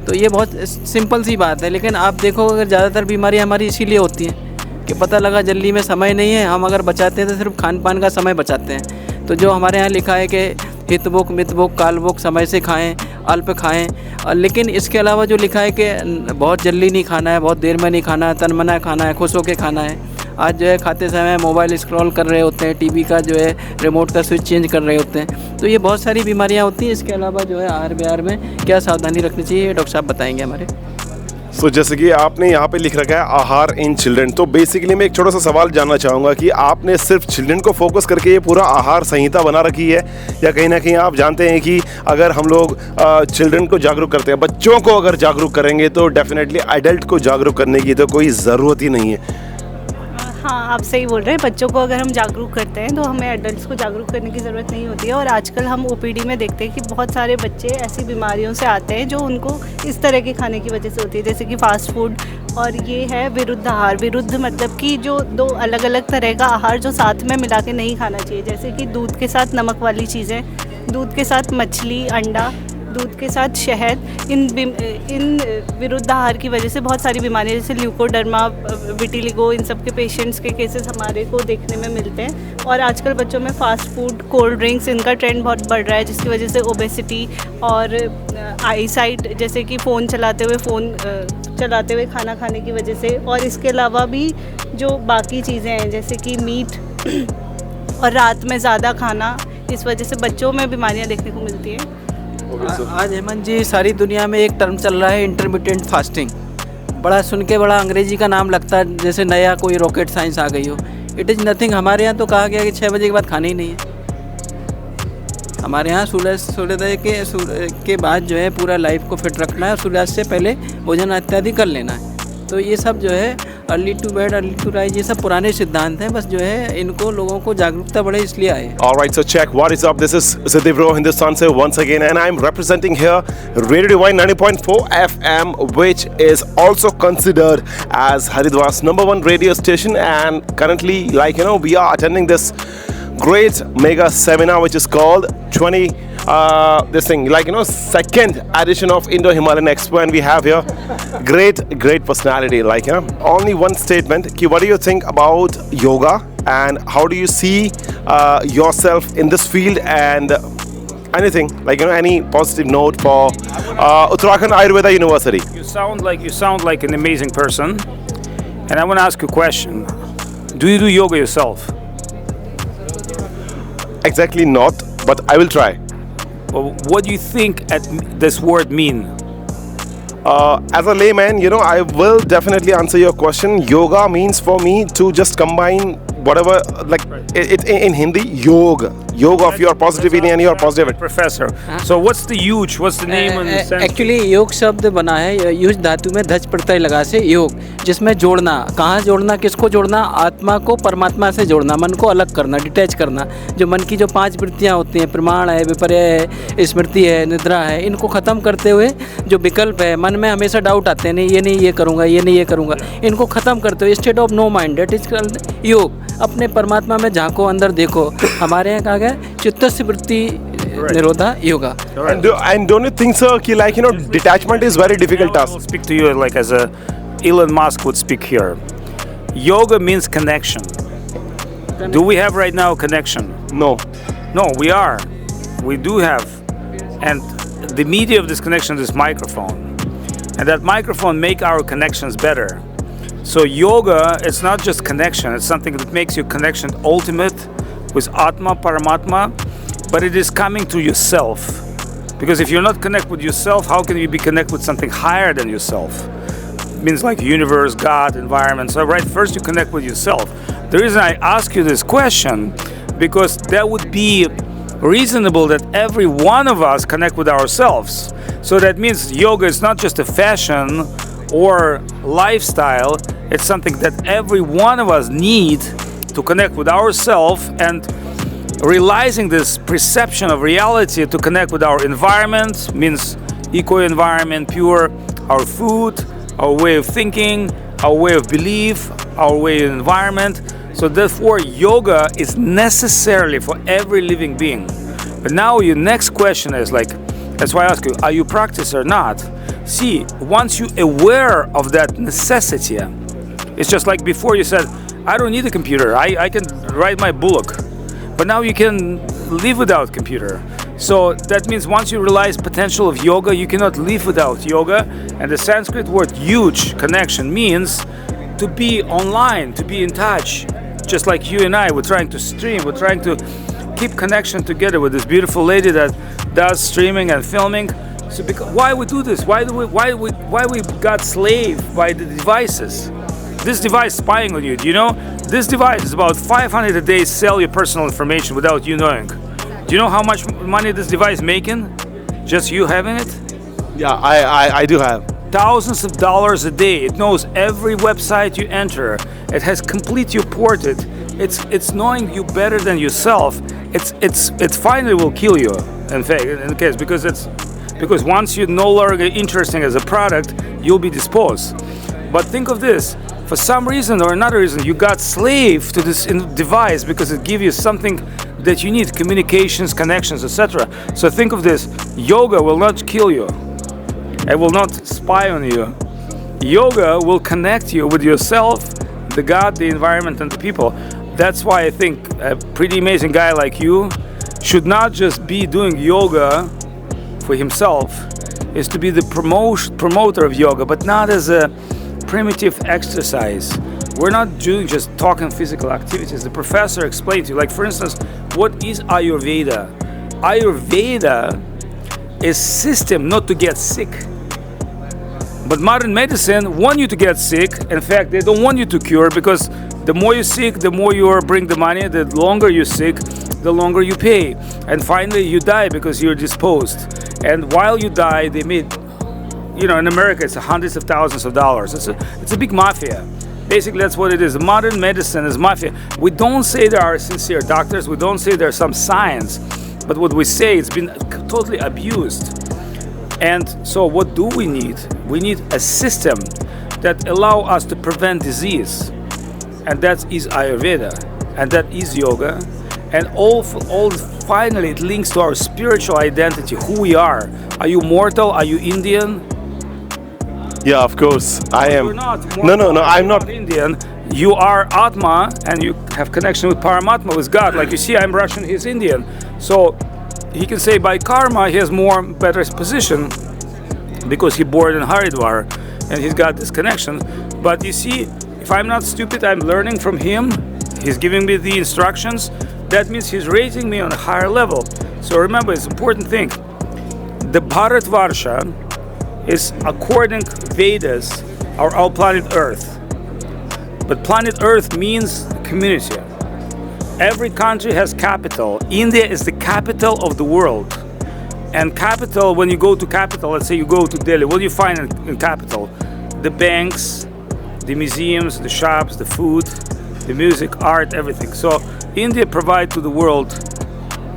तो ये बहुत सिंपल सी बात है, लेकिन आप देखो अगर ज़्यादातर बीमारियाँ हमारी इसीलिए होती हैं कि पता लगा जल्दी में समय नहीं है, हम अगर बचाते हैं तो सिर्फ खान पान का समय बचाते हैं। तो जो हमारे यहाँ लिखा है कि हितभोग मितभोग कालभोग समय से खाएं, अल्प खाएं, लेकिन इसके अलावा जो लिखा है कि बहुत जल्दी नहीं खाना है, बहुत देर में नहीं खाना है, तनमना खाना है, खुश होकर खाना है। आज जो है खाते समय मोबाइल स्क्रॉल कर रहे होते हैं, टीवी का जो है रिमोट का स्विच चेंज कर रहे होते हैं। तो ये बहुत सारी बीमारियां होती हैं। इसके अलावा जो है आहार विहार में क्या सावधानी रखनी चाहिए, डॉक्टर साहब बताएंगे हमारे। सो जैसे कि आपने यहाँ पे लिख रखा है आहार इन चिल्ड्रन, तो बेसिकली मैं एक छोटा सा सवाल जानना चाहूँगा कि आपने सिर्फ चिल्ड्रन को फोकस करके ये पूरा आहार संहिता बना रखी है, या कहीं ना कहीं आप जानते हैं कि अगर हम लोग चिल्ड्रन को जागरूक करते हैं, बच्चों को अगर जागरूक करेंगे तो डेफिनेटली एडल्ट को जागरूक करने की तो कोई ज़रूरत ही नहीं है। हाँ, आप सही बोल रहे हैं। बच्चों को अगर हम जागरूक करते हैं तो हमें एडल्ट्स को जागरूक करने की ज़रूरत नहीं होती है। और आजकल हम ओपीडी में देखते हैं कि बहुत सारे बच्चे ऐसी बीमारियों से आते हैं जो उनको इस तरह के खाने की वजह से होती है, जैसे कि फ़ास्ट फूड। और ये है विरुद्ध आहार। विरुद्ध मतलब कि जो दो अलग अलग तरह का आहार जो साथ में मिला के नहीं खाना चाहिए, जैसे कि दूध के साथ नमक वाली चीज़ें, दूध के साथ मछली, अंडा, दूध के साथ शहद। इन विरुद्ध आहार की वजह से बहुत सारी बीमारियां जैसे ल्यूकोडर्मा, विटिलिगो, इन सब के पेशेंट्स के केसेस हमारे को देखने में मिलते हैं। और आजकल बच्चों में फ़ास्ट फूड, कोल्ड ड्रिंक्स, इनका ट्रेंड बहुत बढ़ रहा है, जिसकी वजह से ओबेसिटी और आई साइट, जैसे कि फ़ोन चलाते हुए खाना खाने की वजह से। और इसके अलावा भी जो बाकी चीज़ें हैं जैसे कि मीट और रात में ज़्यादा खाना, इस वजह से बच्चों में बीमारियां देखने को मिलती हैं। आज हेमंत जी, सारी दुनिया में एक टर्म चल रहा है इंटरमिटेंट फास्टिंग। बड़ा सुन के बड़ा अंग्रेजी का नाम लगता है, जैसे नया कोई रॉकेट साइंस आ गई हो। It is nothing. हमारे यहाँ तो कहा गया कि 6 बजे के बाद खाना ही नहीं है। हमारे यहाँ सूर्योदय के बाद जो है पूरा लाइफ को फिट रखना है और सूर्यास्त से पहले भोजन इत्यादि कर लेना है। तो ये सब जो है early to bed early to rise, ये सब पुराने सिद्धांत हैं, बस जो है इनको लोगों को जागरूकता बढ़े इसलिए आए। Alright, so check what is up. This is Siddhi Bro Hindustan se once again, and I'm representing here Radio Divine 90.4 FM, which is also considered as Haridwar's #1 radio station. And currently, like we are attending this great mega seminar, which is called 20. This thing, second edition of Indo-Himalayan Expo, and we have here great personality. Only one statement. What do you think about yoga, and how do you see yourself in this field, and anything any positive note for Uttarakhand Ayurveda University? You sound like an amazing person, and I want to ask you a question. Do you do yoga yourself? Exactly not, but I will try. Well, what do you think this word mean? As a layman, I will definitely answer your question. Yoga means for me to just combine whatever, it in Hindi, yoga of your positivity and your positivity. Professor, so what's the name and sense? Actually योग शब्द बना है use धातु में धज प्रत्यय लगा से योग, जिसमें जोड़ना, कहाँ जोड़ना, किसको जोड़ना, आत्मा को परमात्मा से जोड़ना, मन को अलग करना, डिटैच करना। जो मन की जो 5 वृत्तियाँ होती हैं, प्रमाण है, विपर्य है, स्मृति है, निद्रा है, इनको ख़त्म करते हुए जो विकल्प है, मन में हमेशा डाउट आते हैं, नहीं ये करूँगा, ये नहीं ये करूँगा, इनको ख़त्म करते हुए state of no mind, that is yoga. अपने परमात्मा में झांको, अंदर देखो। हमारे यहाँ कहा गया चित्तस्य वृत्ति निरोधा yoga. And don't you think, sir, detachment is very difficult task? I'll speak to you like as a Elon Musk would speak here. Yoga means connection. Do we have right now a connection? No, we are. We do have. And the media of this connection is microphone. And that microphone make our connections better. So yoga, it's not just connection, it's something that makes your connection ultimate with Atma, Paramatma, but it is coming to yourself. Because if you're not connected with yourself, how can you be connected with something higher than yourself? It means like universe, God, environment. So first you connect with yourself. The reason I ask you this question, because that would be reasonable that every one of us connect with ourselves. So that means yoga is not just a fashion or lifestyle, it's something that every one of us need to connect with ourselves, and realizing this perception of reality to connect with our environment, means eco-environment, pure, our food, our way of thinking, our way of belief, our way of environment. So therefore yoga is necessarily for every living being. But now your next question is that's why I ask you, are you practice or not? See, once you're aware of that necessity, it's just like before you said, I don't need a computer, I can ride my bullock. But now you can live without computer. So that means once you realize potential of yoga, you cannot live without yoga. And the Sanskrit word huge connection means to be online, to be in touch. Just like you and I, we're trying to stream, we're trying to keep connection together with this beautiful lady that does streaming and filming. So why we do this? Why we got slaved by the devices? This device spying on you. Do you know? This device is about 500 a day sell your personal information without you knowing. Do you know how much money this device making? Just you having it? Yeah, I do have. Thousands of dollars a day. It knows every website you enter. It has complete you ported. It's knowing you better than yourself. It finally will kill you. In fact, in the case, because once you're no longer interesting as a product, you'll be disposed. But think of this. For some reason or another reason, you got slave to this device because it gives you something that you need, communications, connections, etc. So think of this. Yoga will not kill you. It will not spy on you. Yoga will connect you with yourself, the God, the environment, and the people. That's why I think a pretty amazing guy like you should not just be doing yoga for himself, is to be the promoter of yoga, but not as a primitive exercise. We're not doing just talking physical activities. The professor explained to you, like for instance, what is Ayurveda? Ayurveda is system not to get sick. But modern medicine want you to get sick. In fact, they don't want you to cure, because the more you're sick, the more you bring the money. The longer you're sick, the longer you pay. And finally you die because you're disposed. And while you die, they made, in America, it's hundreds of thousands of dollars. It's a big mafia. Basically, that's what it is. Modern medicine is mafia. We don't say there are sincere doctors. We don't say there's some science. But what we say, it's been totally abused. And so what do we need? We need a system that allow us to prevent disease. And that is Ayurveda. And that is yoga. And all finally, it links to our spiritual identity, who we are. Are you mortal? Are you Indian? Yeah, of course, I am. You're not No, mortal, I'm you're not. Indian. You are Atma, and you have connection with Paramatma, with God. Like you see, I'm Russian, he's Indian. So he can say by karma, he has better position because he born in Haridwar, and he's got this connection. But you see, if I'm not stupid, I'm learning from him. He's giving me the instructions. That means he's raising me on a higher level. So remember, it's an important thing. The Bharatvarsha is, according to Vedas, our planet Earth. But planet Earth means community. Every country has capital. India is the capital of the world. And capital, when you go to capital, let's say you go to Delhi, what do you find in capital? The banks, the museums, the shops, the food, the music, art, everything. So India provides to the world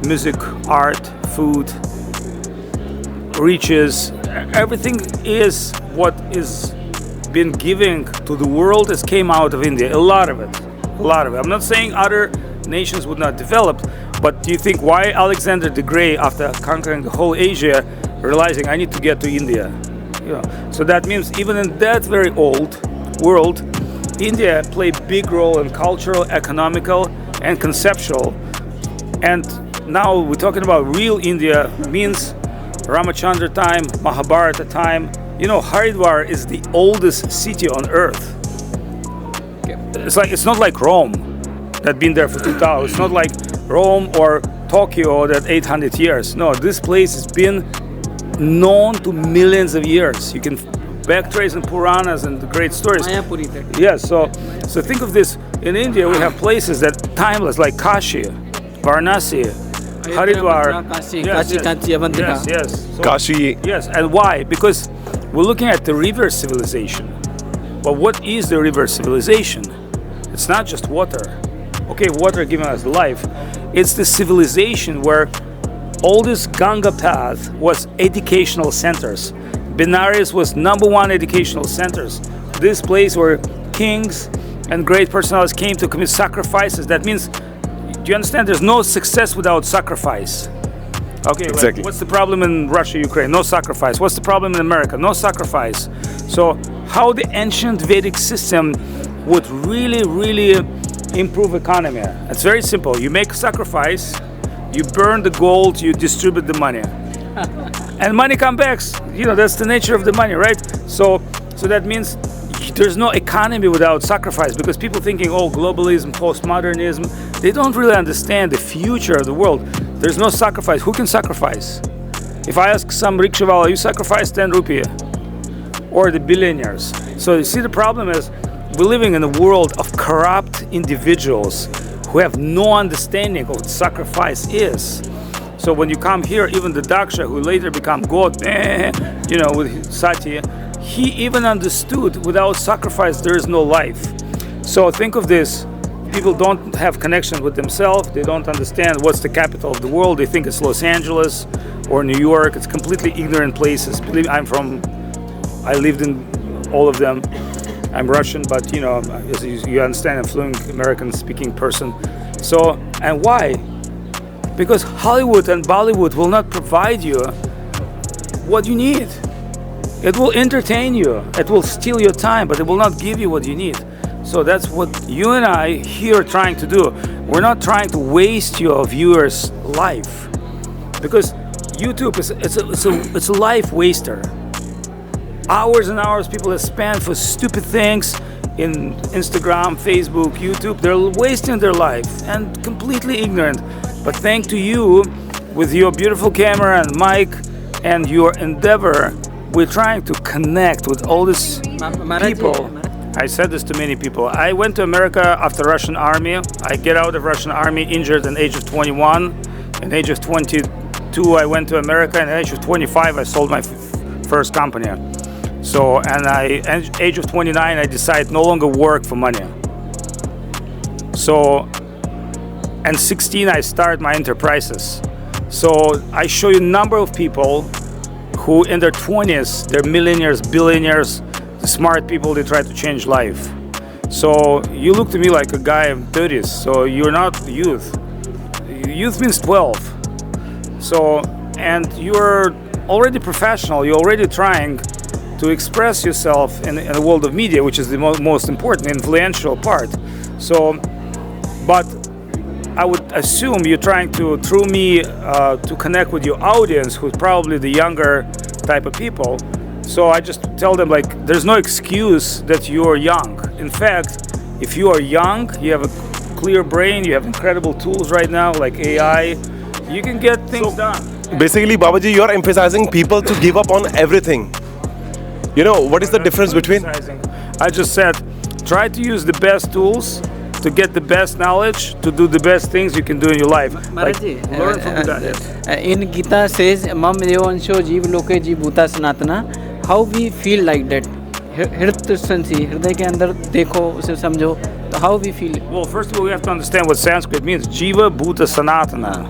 music, art, food, riches. Everything is what is been given to the world as came out of India. A lot of it. I'm not saying other nations would not develop, but do you think why Alexander the Great, after conquering the whole Asia, realizing I need to get to India? So that means even in that very old world, India played big role in cultural, economical, and conceptual. And now we're talking about real India, means Ramachandra time, Mahabharata time. Haridwar is the oldest city on earth. It's not like Rome that been there for 2000. It's not like Rome or Tokyo that 800 years. No, this place has been known to millions of years. You can backtrace in Puranas and the great stories. Yes, so think of this. In India, we have places that timeless, like Kashi, Varanasi, Haridwar, yes. So, Kashi. Yes, and why? Because we're looking at the river civilization. But what is the river civilization? It's not just water. Okay, water giving us life. It's the civilization where all this Ganga path was educational centers. Benares was #1 educational centers. This place where kings and great personalities came to commit sacrifices. That means, do you understand? There's no success without sacrifice. Okay, exactly. Like, what's the problem in Russia, Ukraine? No sacrifice. What's the problem in America? No sacrifice. So how the ancient Vedic system would really improve economy? It's very simple. You make a sacrifice, you burn the gold, you distribute the money. And money comes back. That's the nature of the money, right? So that means there's no economy without sacrifice, because people thinking, globalism, postmodernism, they don't really understand the future of the world. There's no sacrifice. Who can sacrifice? If I ask some rickshaw, you sacrifice 10 rupees, or the billionaires. So you see, the problem is we're living in a world of corrupt individuals who have no understanding of what sacrifice is. So when you come here, even the Daksha, who later become God, with Sati, he even understood without sacrifice there is no life. So think of this. People don't have connection with themselves. They don't understand what's the capital of the world. They think it's Los Angeles or New York. It's completely ignorant places. Believe me, I lived in all of them. I'm Russian, but as you understand, I'm fluent American-speaking person. So, and why? Because Hollywood and Bollywood will not provide you what you need. It will entertain you. It will steal your time, but it will not give you what you need. So that's what you and I here are trying to do. We're not trying to waste your viewers' life, because YouTube it's a life waster. Hours and hours people have spent for stupid things in Instagram, Facebook, YouTube. They're wasting their life and completely ignorant. But thanks to you, with your beautiful camera and mic and your endeavor, we're trying to connect with all these people. I said this to many people. I went to America after Russian army. I get out of Russian army injured at the age of 21. At the age of 22, I went to America. And at the age of 25, I sold my first company. So, and age of 29, I decided no longer work for money. So, and 16, I started my enterprises. So, I show you a number of people who in their 20s, they're millionaires, billionaires, the smart people, they try to change life. So, you look to me like a guy in 30s, so you're not youth. Youth means 12. So, and you're already professional, you're already trying to express yourself in the world of media, which is the most important, influential part. So, but I would assume you're trying to, through me, to connect with your audience, who's probably the younger type of people. So I just tell them, like, there's no excuse that you're young. In fact, if you are young, you have a clear brain, you have incredible tools right now, like AI, you can get things done. Basically, Babaji, you're emphasizing people to give up on everything. You know, what is the difference between? I just said, try to use the best tools to get the best knowledge, to do the best things you can do in your life. Maharaj ji, learn from that. in Gita says, Mam Devansho Jeev Loke Jeev Bhuta Sanatana. How we feel like that? Hridaysansi, hriday ke andar dekho, use samjho. How we feel? Well, first of all, we have to understand what Sanskrit means. Jiva Bhuta Sanatana.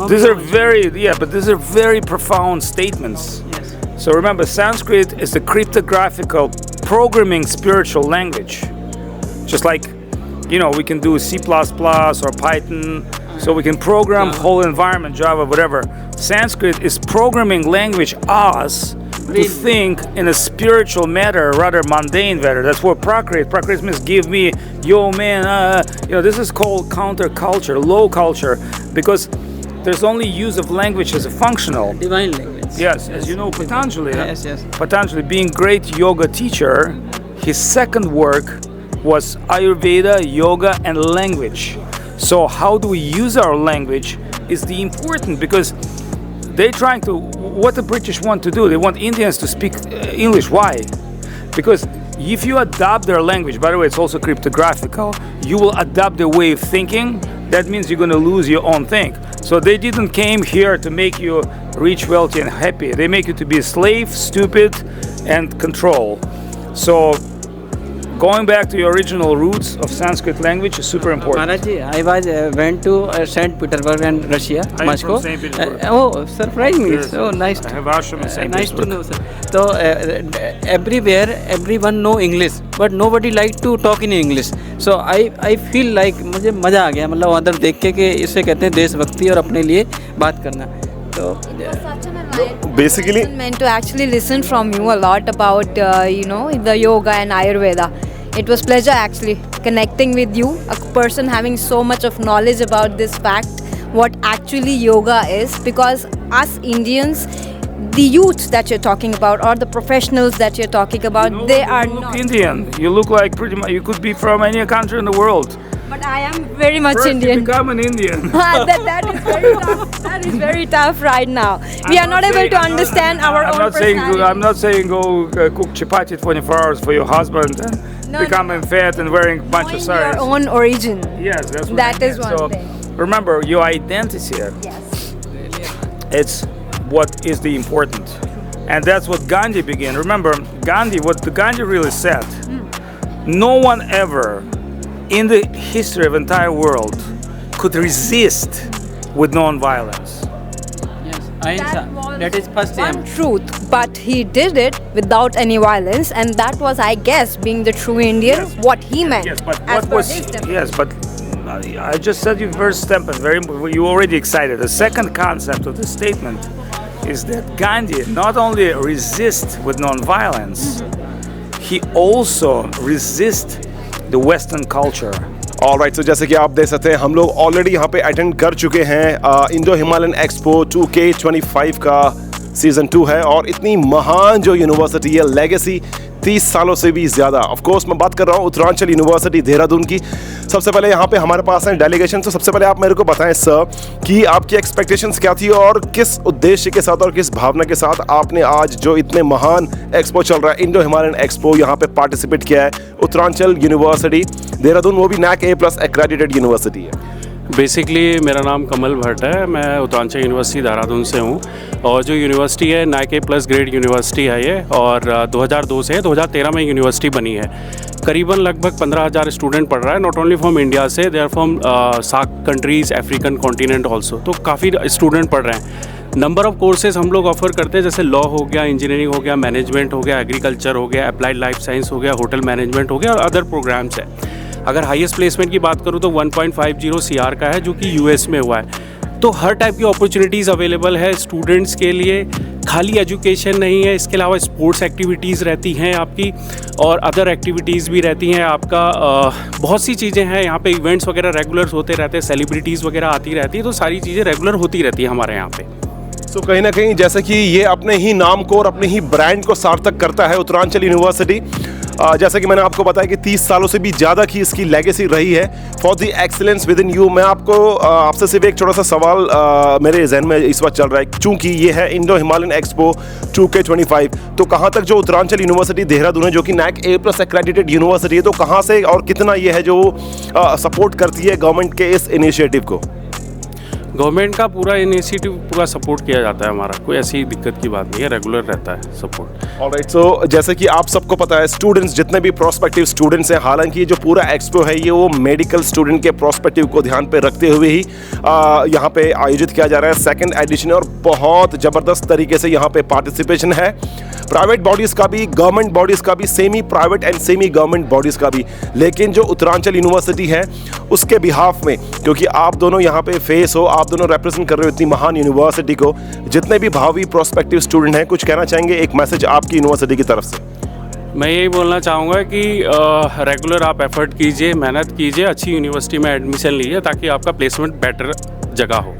These are these are very profound statements. Yes. So remember, Sanskrit is the cryptographical programming spiritual language. Just like, you know, we can do C++ or Python, so we can program whole environment, Java, whatever. Sanskrit is programming language us to think in a spiritual matter, rather mundane matter. That's what Prakrit means give me, yo man, you know, this is called counterculture, low culture, because there's only use of language as a functional. Divine language. Yes, as you know, Patanjali. Yes. Patanjali, being great yoga teacher, his second work was Ayurveda, yoga, and language. So how do we use our language is the important, because they're trying to, what the British want to do, they want Indians to speak English. Why? Because if you adopt their language, by the way, it's also cryptographical, you will adopt their way of thinking. That means you're going to lose your own thing. So they didn't came here to make you rich, wealthy, and happy. They make you to be a slave, stupid, and control. So going back to your original roots of Sanskrit language is super important. Maharaj ji, I was went to St. Petersburg and Russia, I am Moscow. from St. Petersburg. Oh, surprised me. Yes. So nice. I have ashram in St. Nice to Petersburg. know, sir. So everywhere, everyone know English, but nobody like to talk in English. So I feel like मुझे मज़ा आ गया, मतलब उधर देख के कि इसे कहते हैं देशभक्ति और अपने लिए बात करना. तो Basically, meant to actually listen from you a lot about the yoga and Ayurveda. It was pleasure actually connecting with you, a person having so much of knowledge about this fact, what actually yoga is, because us Indians, the youth that you're talking about or the professionals that you're talking about, No, they you are look not. Indian. You look like pretty much, you could be from any country in the world. But I am very much First you Indian. become an Indian. that is very tough. That is very tough right now. We are not able to understand our own personality. I'm not saying go cook chapati 24 hours for your husband and No, becoming fat and wearing a bunch of Knowing saris. your own origin. Yes, that's what That I is mean. one So thing. remember, your identity, Yes. it's what is the important. And that's what Gandhi began. Remember, what Gandhi really said, no one ever in the history of entire world could resist with non-violence. yes, ahimsa. That is first one aim. truth, but he did it without any violence, and that was, I guess, being the true Indian, Yes. what he meant. Yes, but as what per was his definition. yes, but I just said you very statement, you already excited. The second concept of the statement is that Gandhi not only resist with non-violence, he also resist the Western culture. Alright, तो जैसे कि आप देख सकते हैं हम लोग already यहाँ पे अटेंड कर चुके हैं इंडो हिमालयन एक्सपो 2K25 का सीज़न 2 है, और इतनी महान जो यूनिवर्सिटी है, लेगेसी 30 सालों से भी ज़्यादा. ऑफ कोर्स मैं बात कर रहा हूँ उत्तरांचल यूनिवर्सिटी देहरादून की. सबसे पहले यहाँ पे हमारे पास हैं डेलीगेशन. तो सबसे पहले आप मेरे को बताएं सर कि आपकी एक्सपेक्टेशंस क्या थी और किस उद्देश्य के साथ और किस भावना के साथ आपने आज जो इतने महान एक्सपो चल रहा है इंडो हिमालयन एक्सपो यहाँ पे पार्टिसिपेट किया है. उत्तरांचल यूनिवर्सिटी देहरादून, वो भी NAC A+ एक्रेडिटेड यूनिवर्सिटी है. बेसिकली मेरा नाम कमल भट्ट है, मैं उत्तरांचल यूनिवर्सिटी देहरादून से हूँ और जो यूनिवर्सिटी है नाइके प्लस ग्रेड यूनिवर्सिटी है ये, और 2002 से 2013 में यूनिवर्सिटी बनी है। करीबन लगभग 15,000 स्टूडेंट पढ़ रहा है, नॉट ओनली फ्रॉम इंडिया से, they are from SAARC countries, African continent also, तो काफ़ी स्टूडेंट पढ़ रहे हैं। नंबर ऑफ़ कोर्सेज हम लोग ऑफ़र करते हैं, जैसे लॉ हो गया, इंजीनियरिंग हो गया, मैनेजमेंट हो गया, एग्रीकल्चर हो गया, अप्लाइड लाइफ साइंस हो गया, होटल मैनेजमेंट हो गया और अदर प्रोग्राम्स हैं। अगर हाईएस्ट प्लेसमेंट की बात करूँ तो 1.50 CR का है, जो कि यूएस में हुआ है। तो हर टाइप की अपॉर्चुनिटीज़ अवेलेबल है स्टूडेंट्स के लिए। खाली एजुकेशन नहीं है, इसके अलावा स्पोर्ट्स एक्टिविटीज़ रहती हैं आपकी और अदर एक्टिविटीज़ भी रहती हैं आपका। बहुत सी चीज़ें हैं यहाँ पे, इवेंट्स वगैरह रेगुलर होते रहते हैं, सेलिब्रिटीज़ वगैरह आती रहती है, तो सारी चीज़ें रेगुलर होती रहती है हमारे यहाँ पे। सो कहीं ना कहीं जैसे कि ये अपने ही नाम को और अपने ही ब्रांड को सार्थक करता है उत्तरांचल यूनिवर्सिटी। जैसा कि मैंने आपको बताया कि 30 सालों से भी ज़्यादा की इसकी लेगेसी रही है for the excellence with in you. मैं आपको आपसे सिर्फ एक छोटा सा सवाल मेरे जहन में इस वक्त चल रहा है, चूंकि ये है इंडो हिमालयन एक्सपो 2K25, तो कहाँ तक जो उत्तरांचल यूनिवर्सिटी देहरादून है, जो कि NAC A+ एक्रेडिटेड यूनिवर्सिटी है, तो कहाँ से और कितना ये है जो सपोर्ट करती है गवर्नमेंट के इस इनिशिएटिव को? गवर्नमेंट का पूरा इनिशिएटिव पूरा सपोर्ट किया जाता है हमारा, कोई ऐसी दिक्कत की बात नहीं है, रेगुलर रहता है सपोर्ट। ऑलराइट, सो जैसे कि आप सबको पता है, स्टूडेंट्स जितने भी प्रोस्पेक्टिव स्टूडेंट्स हैं, हालांकि ये जो पूरा एक्सपो है ये वो मेडिकल स्टूडेंट के प्रोस्पेक्टिव को ध्यान पे रखते हुए ही यहाँ पे आयोजित किया जा रहा है, 2nd एडिशन, और बहुत ज़बरदस्त तरीके से यहाँ पे पार्टिसिपेशन है प्राइवेट बॉडीज़ का भी, गवर्नमेंट बॉडीज़ का भी, semi private and semi government bodies का भी। लेकिन जो उत्तरांचल यूनिवर्सिटी है उसके बिहाफ में, क्योंकि आप दोनों यहाँ पे फेस हो, आप दोनों रिप्रेजेंट कर रहे हो इतनी महान यूनिवर्सिटी को, जितने भी भावी प्रोस्पेक्टिव स्टूडेंट हैं, कुछ कहना चाहेंगे, एक मैसेज आपकी यूनिवर्सिटी की तरफ से? मैं यही बोलना चाहूँगा कि रेगुलर आप एफर्ट कीजिए, मेहनत कीजिए, अच्छी यूनिवर्सिटी में एडमिशन लीजिए ताकि आपका प्लेसमेंट बेटर जगह हो।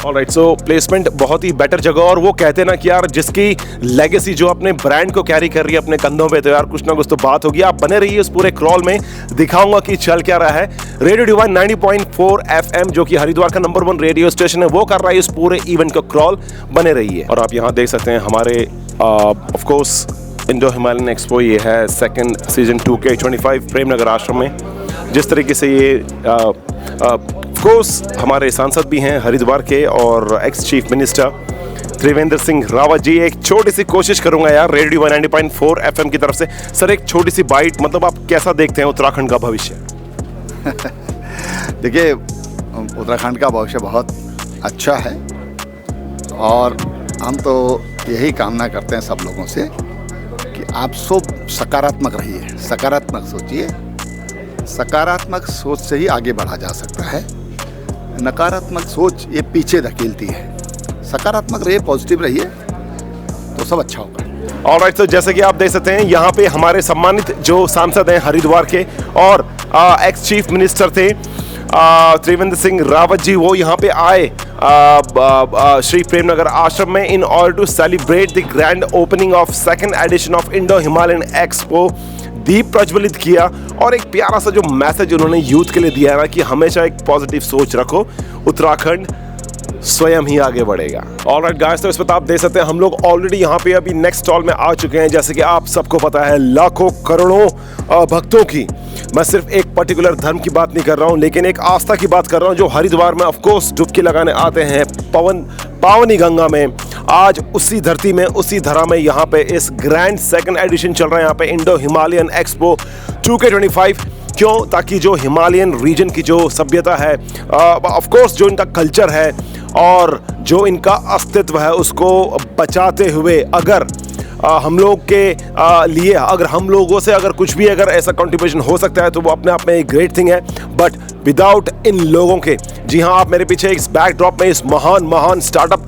ऑलराइट, सो प्लेसमेंट बहुत ही बेटर जगह, और वो कहते हैं ना कि यार जिसकी लेगेसी जो अपने ब्रांड को कैरी कर रही है अपने कंधों पे, तो यार कुछ ना कुछ तो बात होगी। आप बने रहिए इस पूरे क्रॉल में, दिखाऊंगा कि चल क्या रहा है। रेडियो डिवाइन 90.4 FM जो कि हरिद्वार का नंबर 1 रेडियो स्टेशन है, वो कर रहा है इस पूरे इवेंट का क्रॉल। बने रहिए। और आप यहाँ देख सकते हैं हमारे of course Indo Himalayan expo, ये है 2nd season 2K25 Premnagar Ashram में। जिस तरीके से ये कोर्स हमारे सांसद भी हैं हरिद्वार के और ex chief minister Trivendra Singh Rawat ji, एक छोटी सी कोशिश करूंगा यार रेडियो 90.4 FM की तरफ से। सर एक छोटी सी बाइट, मतलब आप कैसा देखते हैं उत्तराखंड का भविष्य? देखिए, उत्तराखंड का भविष्य बहुत अच्छा है और हम तो यही कामना करते हैं सब लोगों से कि आप सब सकारात्मक रहिए, सकारात्मक सोचिए। सकारात्मक सोच से ही आगे बढ़ा जा सकता है, नकारात्मक सोच ये पीछे धकेलती है। सकारात्मक रहिए, पॉजिटिव रहिए, तो सब अच्छा होगा। ऑलराइट, तो जैसे कि आप देख सकते हैं यहाँ पे हमारे सम्मानित जो सांसद हैं हरिद्वार के और एक्स चीफ मिनिस्टर थे त्रिवेंद्र सिंह रावत जी, वो यहाँ पे आए श्री प्रेमनगर आश्रम में in order to celebrate the grand opening of 2nd edition of Indo Himalayan expo. दीप प्रज्वलित किया और एक प्यारा सा जो मैसेज उन्होंने यूथ के लिए दिया है ना कि हमेशा एक पॉजिटिव सोच रखो, उत्तराखंड स्वयं ही आगे बढ़ेगा। ऑलराइट गाइस, तो इस वक्त आप देख सकते हैं हम लोग ऑलरेडी यहाँ पे अभी नेक्स्ट स्टॉल में आ चुके हैं। जैसे कि आप सबको पता है, लाखों करोड़ों भक्तों की, मैं सिर्फ एक पर्टिकुलर धर्म की बात नहीं कर रहा हूँ, लेकिन एक आस्था की बात कर रहा हूँ, जो हरिद्वार में ऑफकोर्स डुबकी लगाने आते हैं पावनी गंगा में। आज उसी धरती में, उसी धरा में यहाँ पे इस ग्रैंड 2nd एडिशन चल रहा है यहाँ पे इंडो हिमालयन एक्सपो 2K25। क्यों? ताकि जो हिमालयन रीजन की जो सभ्यता है, ऑफ कोर्स जो इनका कल्चर है और जो इनका अस्तित्व है, उसको बचाते हुए अगर हम लोग के लिए, अगर हम लोगों से अगर कुछ भी अगर ऐसा कंट्रीब्यूशन हो सकता है तो वो अपने आप में एक ग्रेट थिंग है। बट विदाउट इन लोगों के, जी हाँ, आप मेरे पीछे इस बैकड्रॉप में इस महान स्टार्टअप,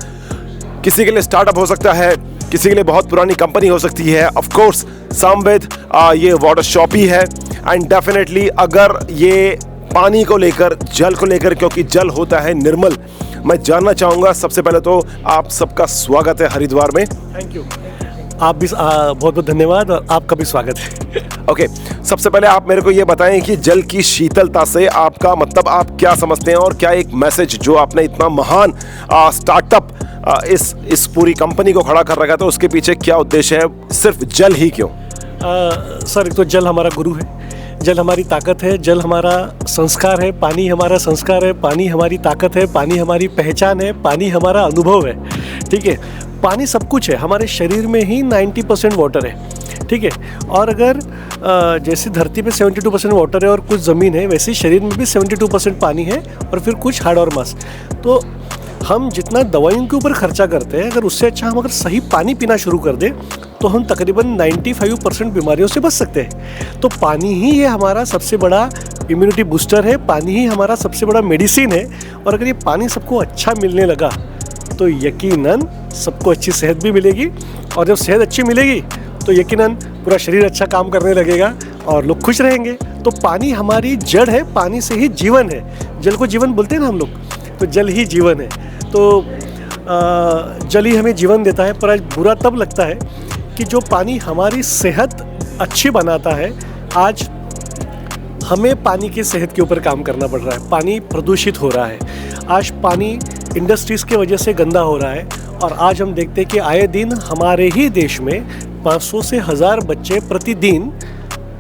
किसी के लिए स्टार्टअप हो सकता है, किसी के लिए बहुत पुरानी कंपनी हो सकती है, ऑफ कोर्स समवेद ये वाटर शॉप ही है। एंड डेफिनेटली अगर ये पानी को लेकर, जल को लेकर, क्योंकि जल होता है निर्मल, मैं जानना चाहूँगा सबसे पहले तो आप सबका स्वागत है हरिद्वार में। थैंक यू, आप भी बहुत बहुत धन्यवाद और आपका भी स्वागत है। ओके, सबसे पहले आप मेरे को ये बताएं कि जल की शीतलता से आपका मतलब आप क्या समझते हैं, और क्या एक मैसेज जो आपने इतना महान स्टार्टअप इस पूरी कंपनी को खड़ा कर रखा था, उसके पीछे क्या उद्देश्य है? सिर्फ जल ही क्यों? सर, एक तो जल हमारा गुरु है, जल हमारी ताकत है, जल हमारा संस्कार है, पानी हमारा संस्कार है, पानी हमारी ताकत है, पानी हमारी पहचान है, पानी हमारा अनुभव है। ठीक है, पानी सब कुछ है। हमारे शरीर में ही 90% वाटर है। ठीक है, और अगर जैसे धरती पे 72% वाटर है और कुछ ज़मीन है, वैसे ही शरीर में भी 72% पानी है और फिर कुछ हाड़ और मांस। तो हम जितना दवाइयों के ऊपर खर्चा करते हैं, अगर उससे अच्छा हम अगर सही पानी पीना शुरू कर दें तो हम तकरीबन 95% बीमारियों से बच सकते हैं। तो पानी ही ये हमारा सबसे बड़ा इम्यूनिटी बूस्टर है, पानी ही हमारा सबसे बड़ा मेडिसिन है। और अगर ये पानी सबको अच्छा मिलने लगा तो यकीनन सबको अच्छी सेहत भी मिलेगी, और जब सेहत अच्छी मिलेगी तो यकीनन पूरा शरीर अच्छा काम करने लगेगा और लोग खुश रहेंगे। तो पानी हमारी जड़ है, पानी से ही जीवन है। जल को जीवन बोलते हैं ना हम लोग, तो जल ही जीवन है। तो जल ही हमें जीवन देता है। पर आज बुरा तब लगता है कि जो पानी हमारी सेहत अच्छी बनाता है, आज हमें पानी की सेहत के ऊपर काम करना पड़ रहा है। पानी प्रदूषित हो रहा है। आज पानी इंडस्ट्रीज़ की वजह से गंदा हो रहा है, और आज हम देखते हैं कि आए दिन हमारे ही देश में 500 से 1000 बच्चे प्रतिदिन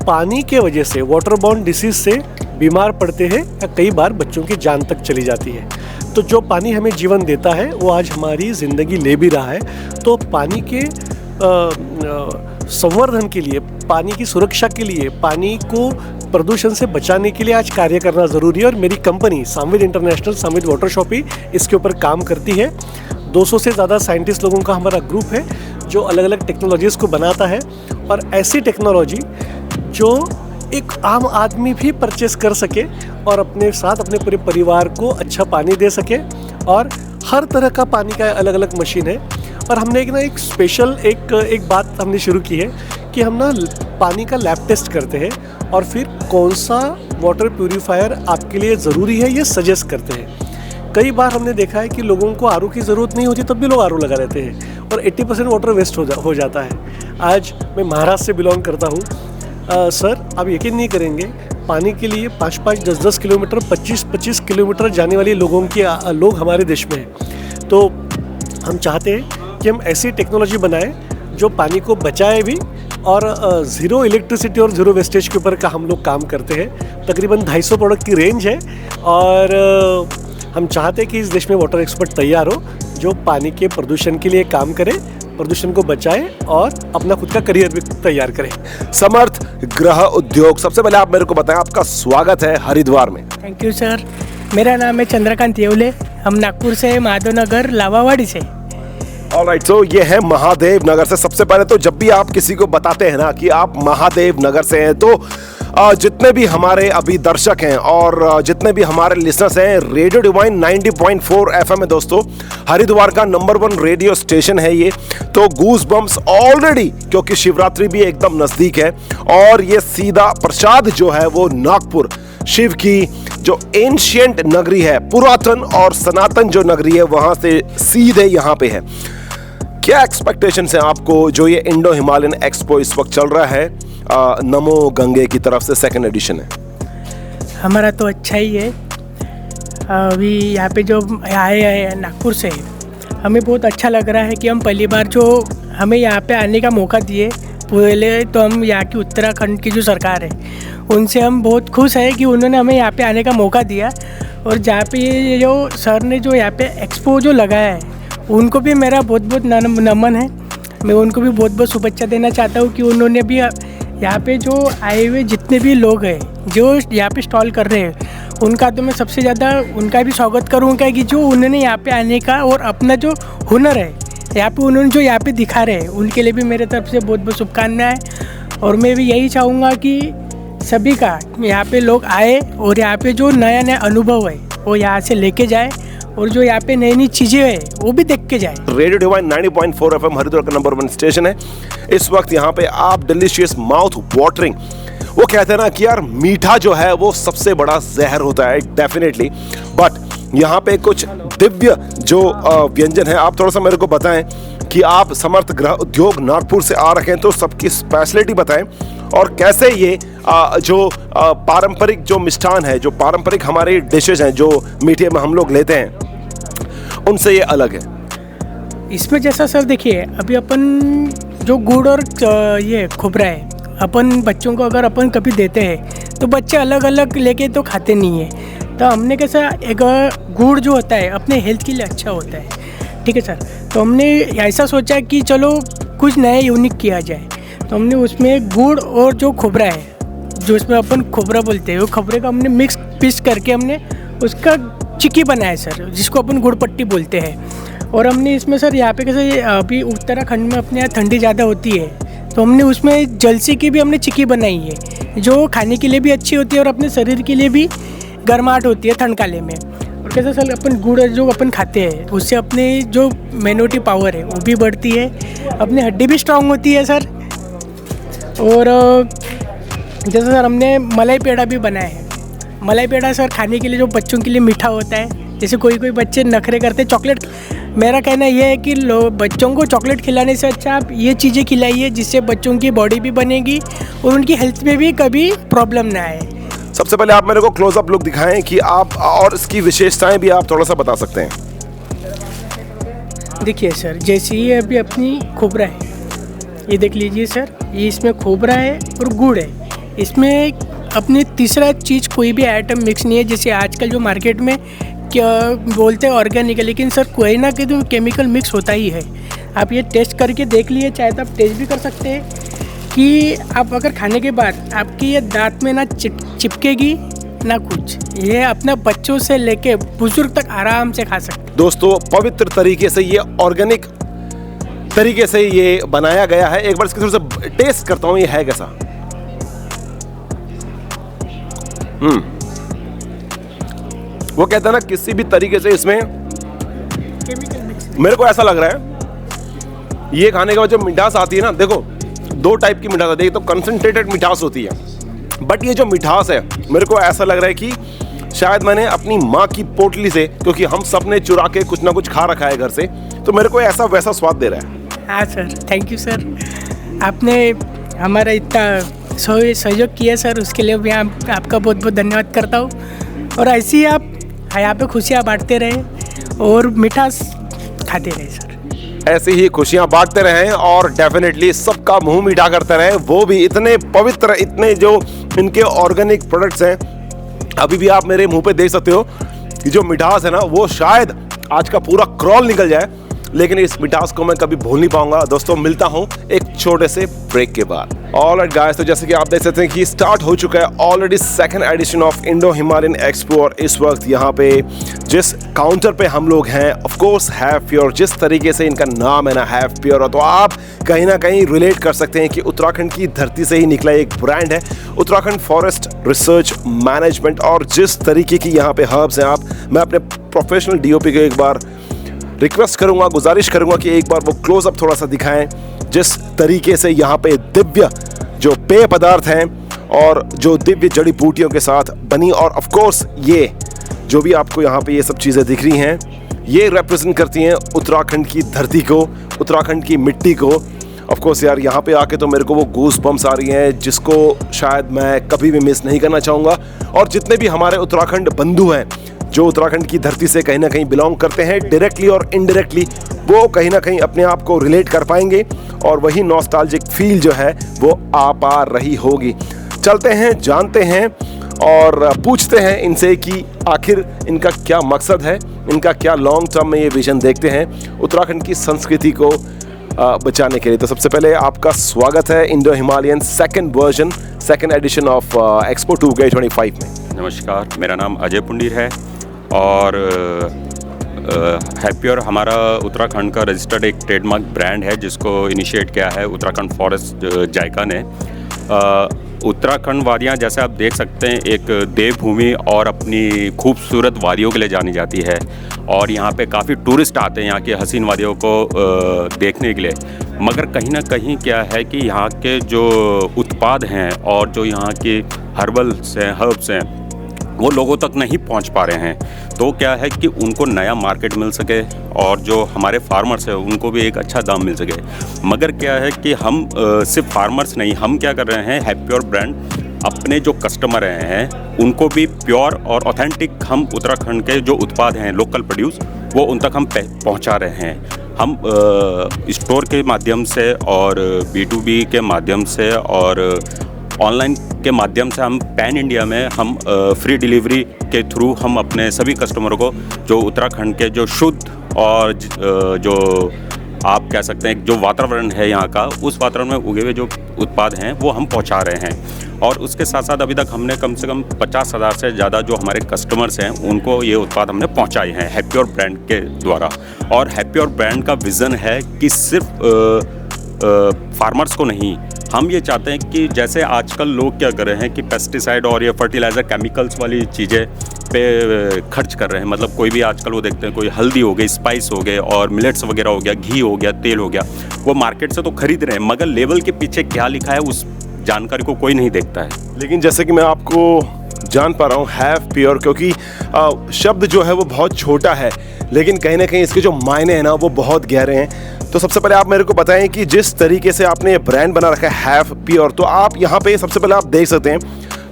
पानी के वजह से वाटर बॉर्न डिसीज़ से बीमार पड़ते हैं, या कई बार बच्चों की जान तक चली जाती है। तो जो पानी हमें जीवन देता है वो आज हमारी ज़िंदगी ले भी रहा है। तो पानी के संवर्धन के लिए, पानी की सुरक्षा के लिए, पानी को प्रदूषण से बचाने के लिए आज कार्य करना ज़रूरी है। और मेरी company Samved international, Samved water shoppy इसके ऊपर काम करती है। 200 से ज़्यादा साइंटिस्ट लोगों का हमारा ग्रुप है जो अलग अलग टेक्नोलॉजीज़ को बनाता है, और ऐसी टेक्नोलॉजी जो एक आम आदमी भी परचेस कर सके और अपने साथ अपने पूरे परिवार को अच्छा पानी दे सके। और हर तरह का पानी का अलग अलग मशीन है। और हमने एक स्पेशल एक बात हमने शुरू की है कि हम पानी का लैब टेस्ट करते हैं, और फिर कौन सा वाटर प्यूरीफायर आपके लिए ज़रूरी है ये सजेस्ट करते हैं। कई बार हमने देखा है कि लोगों को आरओ की ज़रूरत नहीं होती तब भी लोग आरओ लगा लेते हैं, और 80% वाटर वेस्ट हो जाता है। आज मैं महाराष्ट्र से बिलोंग करता हूँ। सर, आप यकीन नहीं करेंगे, पानी के लिए 5-5, 10-10 किलोमीटर, 25-25 किलोमीटर जाने वाले लोग हमारे देश में हैं। तो हम चाहते हैं कि हम ऐसी टेक्नोलॉजी बनाएं जो पानी को बचाए भी, और ज़ीरो इलेक्ट्रिसिटी और ज़ीरो वेस्टेज के ऊपर का हम लोग काम करते हैं। तकरीबन 250 प्रोडक्ट की रेंज है, और हम चाहते हैं कि इस देश में वाटर एक्सपर्ट तैयार हो जो पानी के प्रदूषण के लिए काम करे, प्रदूषण को बचाए और अपना खुद का करियर भी तैयार करें। समर्थ गृह उद्योग, सबसे पहले आप मेरे को बताएं, आपका स्वागत है हरिद्वार में। Thank you sir. मेरा नाम है चंद्रकांत येवले, हम नागपुर से, माधव नगर लावावाड़ी से। ऑलराइट, तो ये है महादेव नगर से। सबसे पहले तो जब भी आप किसी को बताते हैं ना कि आप महादेव नगर से हैं, तो जितने भी हमारे अभी दर्शक हैं और जितने भी हमारे लिसनर्स हैं, रेडियो डिवाइन 90.4 FM है दोस्तों, हरिद्वार का नंबर 1 रेडियो स्टेशन है ये। तो गूज बम्स ऑलरेडी, क्योंकि शिवरात्रि भी एकदम नज़दीक है, और ये सीधा प्रसाद जो है वो नागपुर, शिव की जो एंशिएंट नगरी है, पुरातन और सनातन जो नगरी है, वहाँ से सीधे यहाँ पे है। क्या एक्सपेक्टेशंस हैं आपको, जो ये इंडो हिमालयन एक्सपो इस वक्त चल रहा है, नमो गंगे की तरफ से 2nd एडिशन है? हमारा तो अच्छा ही है। अभी यहाँ पे जो आए हैं नागपुर से, हमें बहुत अच्छा लग रहा है कि हम पहली बार जो हमें यहाँ पे आने का मौका दिए। पहले तो हम यहाँ की उत्तराखंड की जो सरकार है उनसे हम बहुत खुश हैं कि उन्होंने हमें यहाँ पे आने का मौका दिया। और जहाँ पे ये जो सर ने जो यहाँ पे एक्सपो जो लगाया है, उनको भी मेरा बहुत बहुत नमन है। मैं उनको भी बहुत बहुत शुभेच्छा देना चाहता हूँ कि उन्होंने भी यहाँ पे जो आए हुए जितने भी लोग हैं जो यहाँ पे स्टॉल कर रहे हैं, उनका तो मैं सबसे ज़्यादा उनका भी स्वागत करूँगा कि जो उन्होंने यहाँ पे आने का और अपना जो हुनर है यहाँ पे उन्होंने जो यहाँ पे दिखा रहे हैं, उनके लिए भी मेरे तरफ से बहुत बहुत शुभकामनाएं। और मैं भी यही चाहूँगा कि सभी का यहाँ पे लोग आए और यहाँ पे जो नया नया अनुभव है वो यहाँ से लेके जाए, और जो यहाँ पे नई नई चीज़ें हैं वो भी देख के जाए। रेडियो डिवाइन 90.4 FM हरिद्वार का नंबर 1 स्टेशन है। इस वक्त यहाँ पे आप डिलीशियस माउथ वाटरिंग, वो कहते हैं ना कि यार मीठा जो है वो सबसे बड़ा जहर होता है, डेफिनेटली, बट यहाँ पे कुछ दिव्य जो व्यंजन है, आप थोड़ा सा मेरे को बताएं कि आप समर्थ गृह उद्योग नागपुर से आ रखे हैं, तो सबकी स्पेशलिटी बताएं, और कैसे ये जो पारंपरिक जो मिष्ठान है, जो पारंपरिक हमारे डिशेज हैं जो मीठे में हम लोग लेते हैं, उनसे ये अलग है। इसमें जैसा सर देखिए, अभी अपन जो गुड़ और ये खोपरा है, अपन बच्चों को अगर अपन कभी देते हैं तो बच्चे अलग अलग लेके तो खाते नहीं है। तो हमने कैसा एक गुड़ जो होता है अपने हेल्थ के लिए अच्छा होता है, ठीक है सर। तो हमने ऐसा सोचा कि चलो कुछ नया यूनिक किया जाए। तो हमने उसमें गुड़ और जो खोबरा है, जो इसमें अपन खोबरा बोलते हैं, वो खोबरे का हमने मिक्स पीस करके हमने उसका चिक्की बनाया सर, जिसको अपन गुड़ पट्टी बोलते हैं। और हमने इसमें सर यहाँ पे कैसे अभी उत्तराखंड में अपने यहाँ ठंडी ज़्यादा होती है, तो हमने उसमें जलसी की भी हमने चिक्की बनाई है, जो खाने के लिए भी अच्छी होती है और अपने शरीर के लिए भी गर्माहट होती है ठंडकाले में। और कैसे सर अपन गुड़ जो अपन खाते हैं उससे अपने जो इम्यूनिटी पावर है वो भी बढ़ती है, अपनी हड्डी भी स्ट्रांग होती है सर। और जैसे सर हमने मलाई पेड़ा भी बनाया है। मलाई पेड़ा सर खाने के लिए जो बच्चों के लिए मीठा होता है, जैसे कोई कोई बच्चे नखरे करते हैं चॉकलेट। मेरा कहना ये है कि बच्चों को चॉकलेट खिलाने से अच्छा आप ये चीज़ें खिलाइए, जिससे बच्चों की बॉडी भी बनेगी और उनकी हेल्थ में भी कभी प्रॉब्लम ना आए। सबसे पहले आप मेरे को क्लोजअप लुक दिखाएं कि आप, और इसकी विशेषताएं भी आप थोड़ा सा बता सकते हैं। देखिए सर, जैसे ये अभी अपनी खोबरा है, ये देख लीजिए सर, ये इसमें खोबरा है और गुड़ है। इसमें अपने तीसरा चीज़ कोई भी आइटम मिक्स नहीं है, जैसे आजकल जो मार्केट में क्या बोलते हैं ऑर्गेनिक है, लेकिन सर कोई ना कोई तो केमिकल मिक्स होता ही है। आप ये टेस्ट करके देख लिए, चाहे तो आप टेस्ट भी कर सकते हैं कि आप अगर खाने के बाद आपकी ये दांत में ना चिपकेगी ना कुछ। ये अपने बच्चों से लेके बुजुर्ग तक आराम से खा सकते। दोस्तों, पवित्र तरीके से ये ऑर्गेनिक तरीके से ये बनाया गया है। एक बार इसकी थोड़ा सा टेस्ट करता हूँ, ये है कैसा। वो कहता है ना, किसी भी तरीके से इसमें मेरे को ऐसा लग रहा है ये खाने के बाद जो मिठास आती है ना, देखो दो टाइप की मिठास आती है। तो कंसंट्रेटेड मिठास होती है, बट ये जो मिठास है मेरे को ऐसा लग रहा है कि शायद मैंने अपनी माँ की पोटली से, क्योंकि हम सब ने चुरा के कुछ ना कुछ खा रखा है घर से, तो मेरे को ऐसा वैसा स्वाद दे रहा है। हाँ सर, थैंक यू सर, आपने हमारा इतना सहयोग किया सर, उसके लिए मैं आपका बहुत बहुत धन्यवाद करता हूँ। और ऐसे ही आप यहाँ पे खुशियाँ बांटते रहे और मिठास खाते रहे सर। ऐसे ही खुशियां बांटते रहें और डेफिनेटली सबका मुंह मीठा करते रहें, वो भी इतने पवित्र, इतने जो इनके ऑर्गेनिक प्रोडक्ट्स हैं। अभी भी आप मेरे मुंह पे देख सकते हो कि जो मिठास है ना, वो शायद आज का पूरा क्रॉल निकल जाए, लेकिन इस मिठास को मैं कभी भूल नहीं पाऊंगा। दोस्तों, मिलता हूं एक छोटे से ब्रेक के बाद। ऑलराइट गाइस, तो जैसे कि आप देख सकते हैं कि स्टार्ट हो चुका है already second edition of Indo Himalayan expo. और इस वक्त यहाँ पे जिस काउंटर पे हम लोग हैं, ऑफ कोर्स हैव प्योर, जिस तरीके से इनका नाम है ना हैव प्योर, तो आप कहीं ना कहीं रिलेट कर सकते हैं कि उत्तराखंड की धरती से ही निकला एक ब्रांड है उत्तराखंड फॉरेस्ट रिसर्च मैनेजमेंट। और जिस तरीके की यहाँ पे हर्ब्स हैं, मैं अपने प्रोफेशनल डीओपी को एक बार रिक्वेस्ट करूंगा, गुजारिश करूंगा कि एक बार वो क्लोजअप थोड़ा सा दिखाएं, जिस तरीके से यहाँ पे दिव्य जो पेय पदार्थ हैं और जो दिव्य जड़ी बूटियों के साथ बनी, और ऑफ कोर्स ये जो भी आपको यहाँ पे ये सब चीज़ें दिख रही हैं, ये रिप्रेजेंट करती हैं उत्तराखंड की धरती को, उत्तराखंड की मिट्टी को। ऑफ कोर्स यार, यहाँ पे आके तो मेरे को वो गूस बम्स आ रही हैं, जिसको शायद मैं कभी भी मिस नहीं करना चाहूँगा। और जितने भी हमारे उत्तराखंड बंधु हैं जो उत्तराखंड की धरती से कहीं ना कहीं बिलोंग करते हैं, डायरेक्टली और इनडायरेक्टली, वो कहीं ना कहीं अपने आप को रिलेट कर पाएंगे और वही नॉस्टैल्जिक फील जो है वो आ पा रही होगी। चलते हैं, जानते हैं और पूछते हैं इनसे कि आखिर इनका क्या मकसद है, इनका क्या लॉन्ग टर्म में ये विजन देखते हैं उत्तराखंड की संस्कृति को बचाने के लिए। तो सबसे पहले आपका स्वागत है Indo Himalayan second edition of expo 2025 में। नमस्कार, मेरा नाम अजय पुंडीर है और हैप्पियर हमारा उत्तराखंड का रजिस्टर्ड एक ट्रेडमार्क ब्रांड है, जिसको इनिशिएट किया है उत्तराखंड फॉरेस्ट जायका ने। उत्तराखंड वादियाँ जैसे आप देख सकते हैं एक देवभूमि और अपनी खूबसूरत वादियों के लिए जानी जाती है, और यहाँ पे काफ़ी टूरिस्ट आते हैं यहाँ की हसीन वादियों को देखने के लिए। मगर कहीं ना कहीं क्या है कि यहाँ के जो उत्पाद हैं और जो यहाँ की हर्बल्स हैं, हर्ब्स हैं, वो लोगों तक नहीं पहुंच पा रहे हैं। तो क्या है कि उनको नया मार्केट मिल सके और जो हमारे फार्मर्स हैं उनको भी एक अच्छा दाम मिल सके। मगर क्या है कि हम सिर्फ फार्मर्स नहीं, हम क्या कर रहे हैं, हैप्पियर ब्रांड अपने जो कस्टमर हैं उनको भी प्योर और ऑथेंटिक हम उत्तराखंड के जो उत्पाद हैं लोकल प्रोड्यूस, वो उन तक हम पहुंचा रहे हैं। हम स्टोर के माध्यम से और B2B के माध्यम से और ऑनलाइन के माध्यम से हम पैन इंडिया में हम फ्री डिलीवरी के थ्रू हम अपने सभी कस्टमरों को जो उत्तराखंड के जो शुद्ध और जो आप कह सकते हैं जो वातावरण है यहाँ का, उस वातावरण में उगे हुए जो उत्पाद हैं वो हम पहुँचा रहे हैं। और उसके साथ साथ अभी तक हमने कम से कम 50,000 से ज़्यादा जो हमारे कस्टमर्स हैं उनको ये उत्पाद हमने पहुँचाए हैं हैप्योर ब्रांड के द्वारा। और हैप्योर ब्रांड का विज़न है कि सिर्फ फार्मर्स को नहीं, हम ये चाहते हैं कि जैसे आजकल लोग क्या कर रहे हैं कि पेस्टिसाइड और ये फर्टिलाइज़र केमिकल्स वाली चीज़ें पे खर्च कर रहे हैं। मतलब कोई भी आजकल वो देखते हैं, कोई हल्दी हो गई, स्पाइस हो गए और मिलेट्स वगैरह हो गया, घी हो गया, तेल हो गया, वो मार्केट से तो खरीद रहे हैं मगर लेवल के पीछे क्या लिखा है उस जानकारी को कोई नहीं देखता है। लेकिन जैसे कि मैं आपको जान पा रहा हूँ हैव प्योर, क्योंकि शब्द जो है वो बहुत छोटा है लेकिन कहीं ना कहीं इसके जो मायने हैं ना वो बहुत गहरे हैं। तो सबसे पहले आप मेरे को बताएं कि जिस तरीके से आपने ये ब्रांड बना रखा है हैव प्योर, तो आप यहाँ पे सबसे पहले आप देख सकते हैं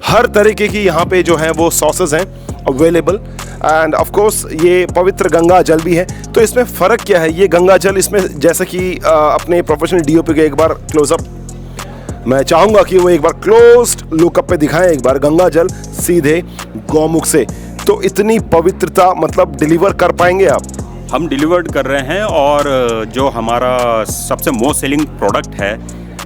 हर तरीके की यहाँ पे जो है वो सॉसेस हैं अवेलेबल एंड ऑफ कोर्स ये पवित्र गंगा जल भी है। तो इसमें फ़र्क क्या है ये गंगा जल, इसमें जैसे कि अपने प्रोफेशनल डीओपी के एक बार क्लोजअप मैं चाहूँगा कि वो एक बार क्लोज्ड लुकअप पे दिखाएं एक बार गंगा जल सीधे गौमुख से। तो इतनी पवित्रता मतलब डिलीवर कर पाएंगे आप? हम डिलीवर्ड कर रहे हैं और जो हमारा सबसे मोस्ट सेलिंग प्रोडक्ट है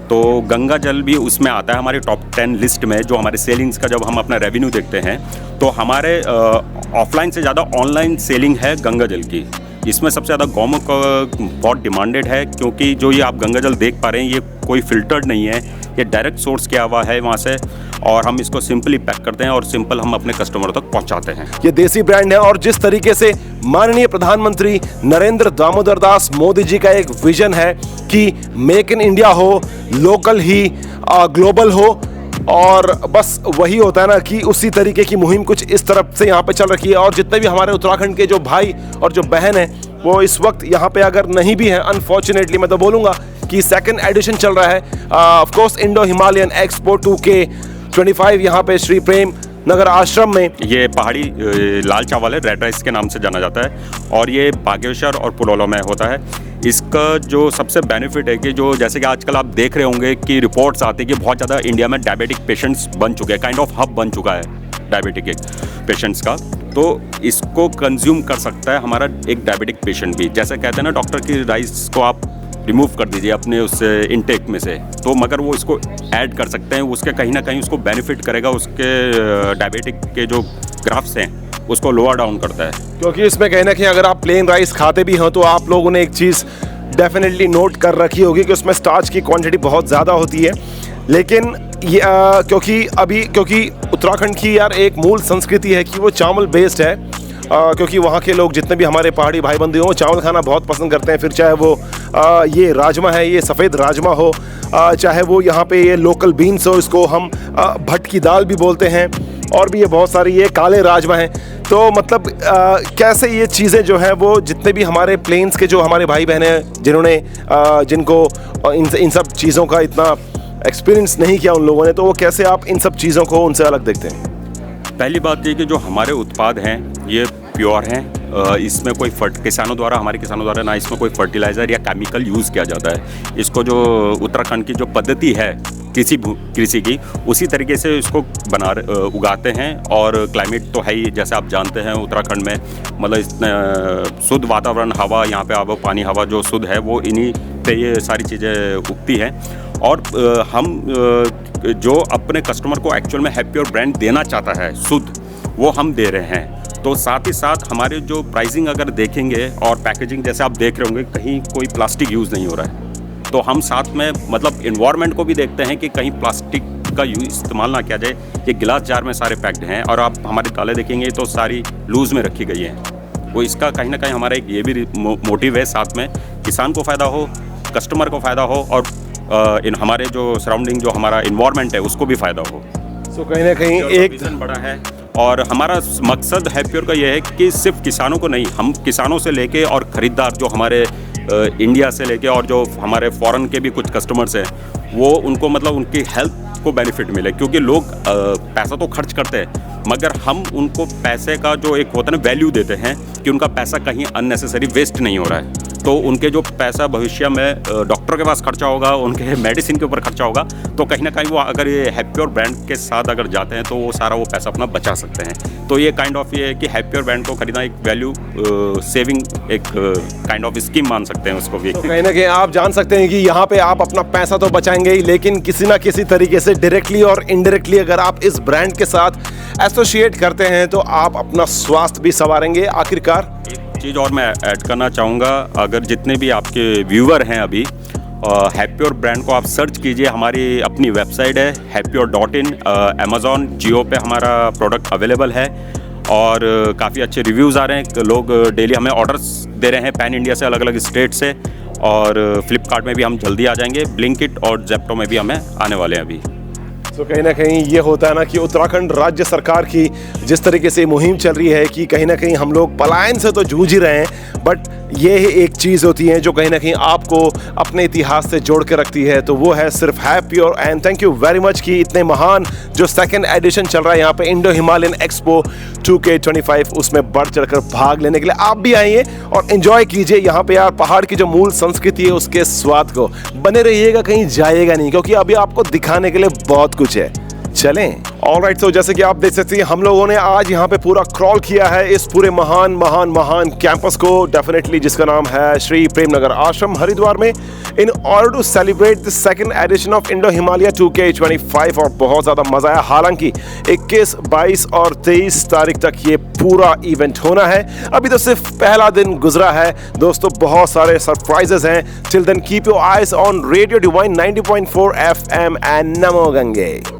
तो गंगा जल भी उसमें आता है हमारी टॉप 10 लिस्ट में। जो हमारे सेलिंग्स का जब हम अपना रेवेन्यू देखते हैं तो हमारे ऑफलाइन से ज़्यादा ऑनलाइन सेलिंग है गंगा जल की। इसमें सबसे ज़्यादा गौमुख बहुत डिमांडेड है क्योंकि जो ये आप गंगा जल देख पा रहे हैं ये कोई फिल्टर्ड नहीं है, ये डायरेक्ट सोर्स किया हुआ है वहाँ से और हम इसको सिंपली पैक करते हैं और सिंपल हम अपने कस्टमरों तक पहुँचाते हैं। ये देसी ब्रांड है और जिस तरीके से माननीय प्रधानमंत्री नरेंद्र दामोदर दास मोदी जी का एक विजन है कि मेक इन इंडिया हो, लोकल ही ग्लोबल हो, और बस वही होता है ना कि उसी तरीके की मुहिम कुछ इस तरफ से यहाँ पे चल रखी है। और जितने भी हमारे उत्तराखंड के जो भाई और जो बहन हैं वो इस वक्त यहाँ पे अगर नहीं भी हैं, अनफॉर्चुनेटली मैं तो बोलूँगा कि सेकंड एडिशन चल रहा है of course Indo Himalayan expo 2K25 यहाँ पे श्री प्रेम नगर आश्रम में। ये पहाड़ी लाल चावल है, रेड राइस के नाम से जाना जाता है और ये बागेश्वर और पुलोला में होता है। इसका जो सबसे बेनिफिट है कि जो जैसे कि आजकल आप देख रहे होंगे कि रिपोर्ट्स आती है कि बहुत ज़्यादा इंडिया में डायबिटिक पेशेंट्स बन चुके हैं, काइंड ऑफ हब बन चुका है डायबिटिक पेशेंट्स का। तो इसको कंज्यूम कर सकता है हमारा एक डायबिटिक पेशेंट भी। जैसे कहते हैं ना डॉक्टर की राइस को आप रिमूव कर दीजिए अपने उस इनटेक में से, तो मगर वो इसको ऐड कर सकते हैं, उसके कहीं ना कहीं उसको बेनिफिट करेगा, उसके डायबिटिक के जो ग्राफ्स हैं उसको लोअर डाउन करता है। क्योंकि इसमें कहीं ना कहीं अगर आप प्लेन राइस खाते भी हो तो आप लोगों ने एक चीज़ डेफिनेटली नोट कर रखी होगी कि उसमें स्टार्च की क्वांटिटी बहुत ज़्यादा होती है। लेकिन ये क्योंकि उत्तराखंड की यार एक मूल संस्कृति है कि वो चावल बेस्ड है, क्योंकि वहाँ के लोग जितने भी हमारे पहाड़ी भाई बंधु हों चावल खाना बहुत पसंद करते हैं। फिर चाहे वो ये राजमा है, ये सफ़ेद राजमा हो, चाहे वो यहाँ पे ये लोकल बीन्स हो, इसको हम भट्ट की दाल भी बोलते हैं, और भी ये बहुत सारी ये काले राजमा हैं। तो मतलब कैसे ये चीज़ें जो हैं वो जितने भी हमारे प्लेन्स के जो हमारे भाई बहन हैं जिनको इन सब चीज़ों का इतना एक्सपीरियंस नहीं किया उन लोगों ने, तो वो कैसे आप इन सब चीज़ों को उनसे अलग देखते हैं? पहली बात ये कि जो हमारे उत्पाद हैं ये प्योर हैं, इसमें कोई हमारे किसानों द्वारा ना इसमें कोई फर्टिलाइज़र या केमिकल यूज़ किया जाता है। इसको जो उत्तराखंड की जो पद्धति है कृषि की उसी तरीके से इसको उगाते हैं। और क्लाइमेट तो है ही, जैसे आप जानते हैं उत्तराखंड में मतलब इतना शुद्ध वातावरण, हवा यहाँ पे आबो पानी हवा जो शुद्ध है वो इन्हीं पे ये सारी चीज़ें उगती हैं। और हम जो अपने कस्टमर को एक्चुअल में हैप्पियर ब्रांड देना चाहता है शुद्ध, वो हम दे रहे हैं। तो साथ ही साथ हमारे जो प्राइसिंग अगर देखेंगे और पैकेजिंग जैसे आप देख रहे होंगे कहीं कोई प्लास्टिक यूज़ नहीं हो रहा है। तो हम साथ में मतलब इन्वायरमेंट को भी देखते हैं कि कहीं प्लास्टिक का इस्तेमाल ना किया जाए। ये गिलास जार में सारे पैक्ड हैं और आप हमारी दालें देखेंगे तो सारी लूज़ में रखी गई हैं। वो इसका कहीं ना कहीं हमारा एक ये भी मोटिव है, साथ में किसान को फ़ायदा हो, कस्टमर को फ़ायदा हो और इन हमारे जो सराउंडिंग जो हमारा इन्वायरमेंट है उसको भी फ़ायदा हो। तो कहीं ना कहीं एक बड़ा है और हमारा मकसद हैप्पियर का यह है कि सिर्फ किसानों को नहीं, हम किसानों से लेके और ख़रीदार जो हमारे इंडिया से लेके और जो हमारे फॉरेन के भी कुछ कस्टमर्स हैं वो उनको मतलब उनकी हेल्थ को बेनिफिट मिले। क्योंकि लोग पैसा तो खर्च करते हैं मगर हम उनको पैसे का जो एक होता है ना वैल्यू देते हैं कि उनका पैसा कहीं अननेसेसरी वेस्ट नहीं हो रहा है। तो उनके जो पैसा भविष्य में डॉक्टर के पास खर्चा होगा, उनके मेडिसिन के ऊपर खर्चा होगा, तो कहीं ना कहीं वो अगर ये हैप्पी और ब्रांड के साथ अगर जाते हैं तो वो सारा वो पैसा अपना बचा सकते हैं। तो ये काइंड ऑफ ये है कि हैप्पी और ब्रांड को खरीदना एक वैल्यू सेविंग एक काइंड ऑफ स्कीम मान सकते हैं उसको भी। तो कहीं ना कहीं आप जान सकते हैं कि यहाँ पे आप अपना पैसा तो बचाएंगे ही, लेकिन किसी ना किसी तरीके से डायरेक्टली और इनडायरेक्टली अगर आप इस ब्रांड के साथ एसोसिएट करते हैं तो आप अपना स्वास्थ्य भी संवारेंगे। आखिरकार एक चीज़ और मैं ऐड करना चाहूँगा, अगर जितने भी आपके व्यूअर हैं अभी, हैप्पी और ब्रांड को आप सर्च कीजिए। हमारी अपनी वेबसाइट है happyor.in, अमेज़ॉन जियो पे हमारा प्रोडक्ट अवेलेबल है और काफ़ी अच्छे रिव्यूज़ आ रहे हैं। लोग डेली हमें ऑर्डर्स दे रहे हैं पैन इंडिया से, अलग अलग स्टेट से, और फ्लिपकार्ट में भी हम जल्दी आ जाएंगे, ब्लिंकिट और जेप्टो में भी हमें आने वाले हैं अभी। तो कहीं ना कहीं ये होता है ना कि उत्तराखंड राज्य सरकार की जिस तरीके से मुहिम चल रही है कि कहीं ना कहीं हम लोग पलायन से तो जूझ ही रहे हैं, बट ये एक चीज़ होती है जो कहीं ना कहीं आपको अपने इतिहास से जोड़ के रखती है, तो वो है सिर्फ हैप्पी और and thank you very much कि इतने महान जो सेकंड एडिशन चल रहा है यहाँ पे इंडो हिमालयन एक्सपो 2K25, उसमें बढ़ चढ़कर भाग लेने के लिए आप भी आइए और एंजॉय कीजिए यहाँ पे यार पहाड़ की जो मूल संस्कृति है उसके स्वाद को। बने रहिएगा, कहीं जाइएगा नहीं, क्योंकि अभी आपको दिखाने के लिए बहुत कुछ है। चलें। ऑलराइट, तो जैसे कि आप देख सकते हैं हम लोगों ने आज यहाँ पे पूरा क्रॉल किया है इस पूरे महान महान महान कैंपस को, डेफिनेटली जिसका नाम है श्री प्रेमनगर आश्रम हरिद्वार में, in order to celebrate the second edition of Indo Himalaya 2K25। और बहुत ज़्यादा मज़ा आया। हालांकि 21, 22 और 23 तारीख तक ये पूरा इवेंट होना है। अभी तो सिर्फ पहला दिन गुजरा है दोस्तों, बहुत सारे सरप्राइजेस हैं। Till then keep your eyes on radio divine 90.4 FM and Namo Gange.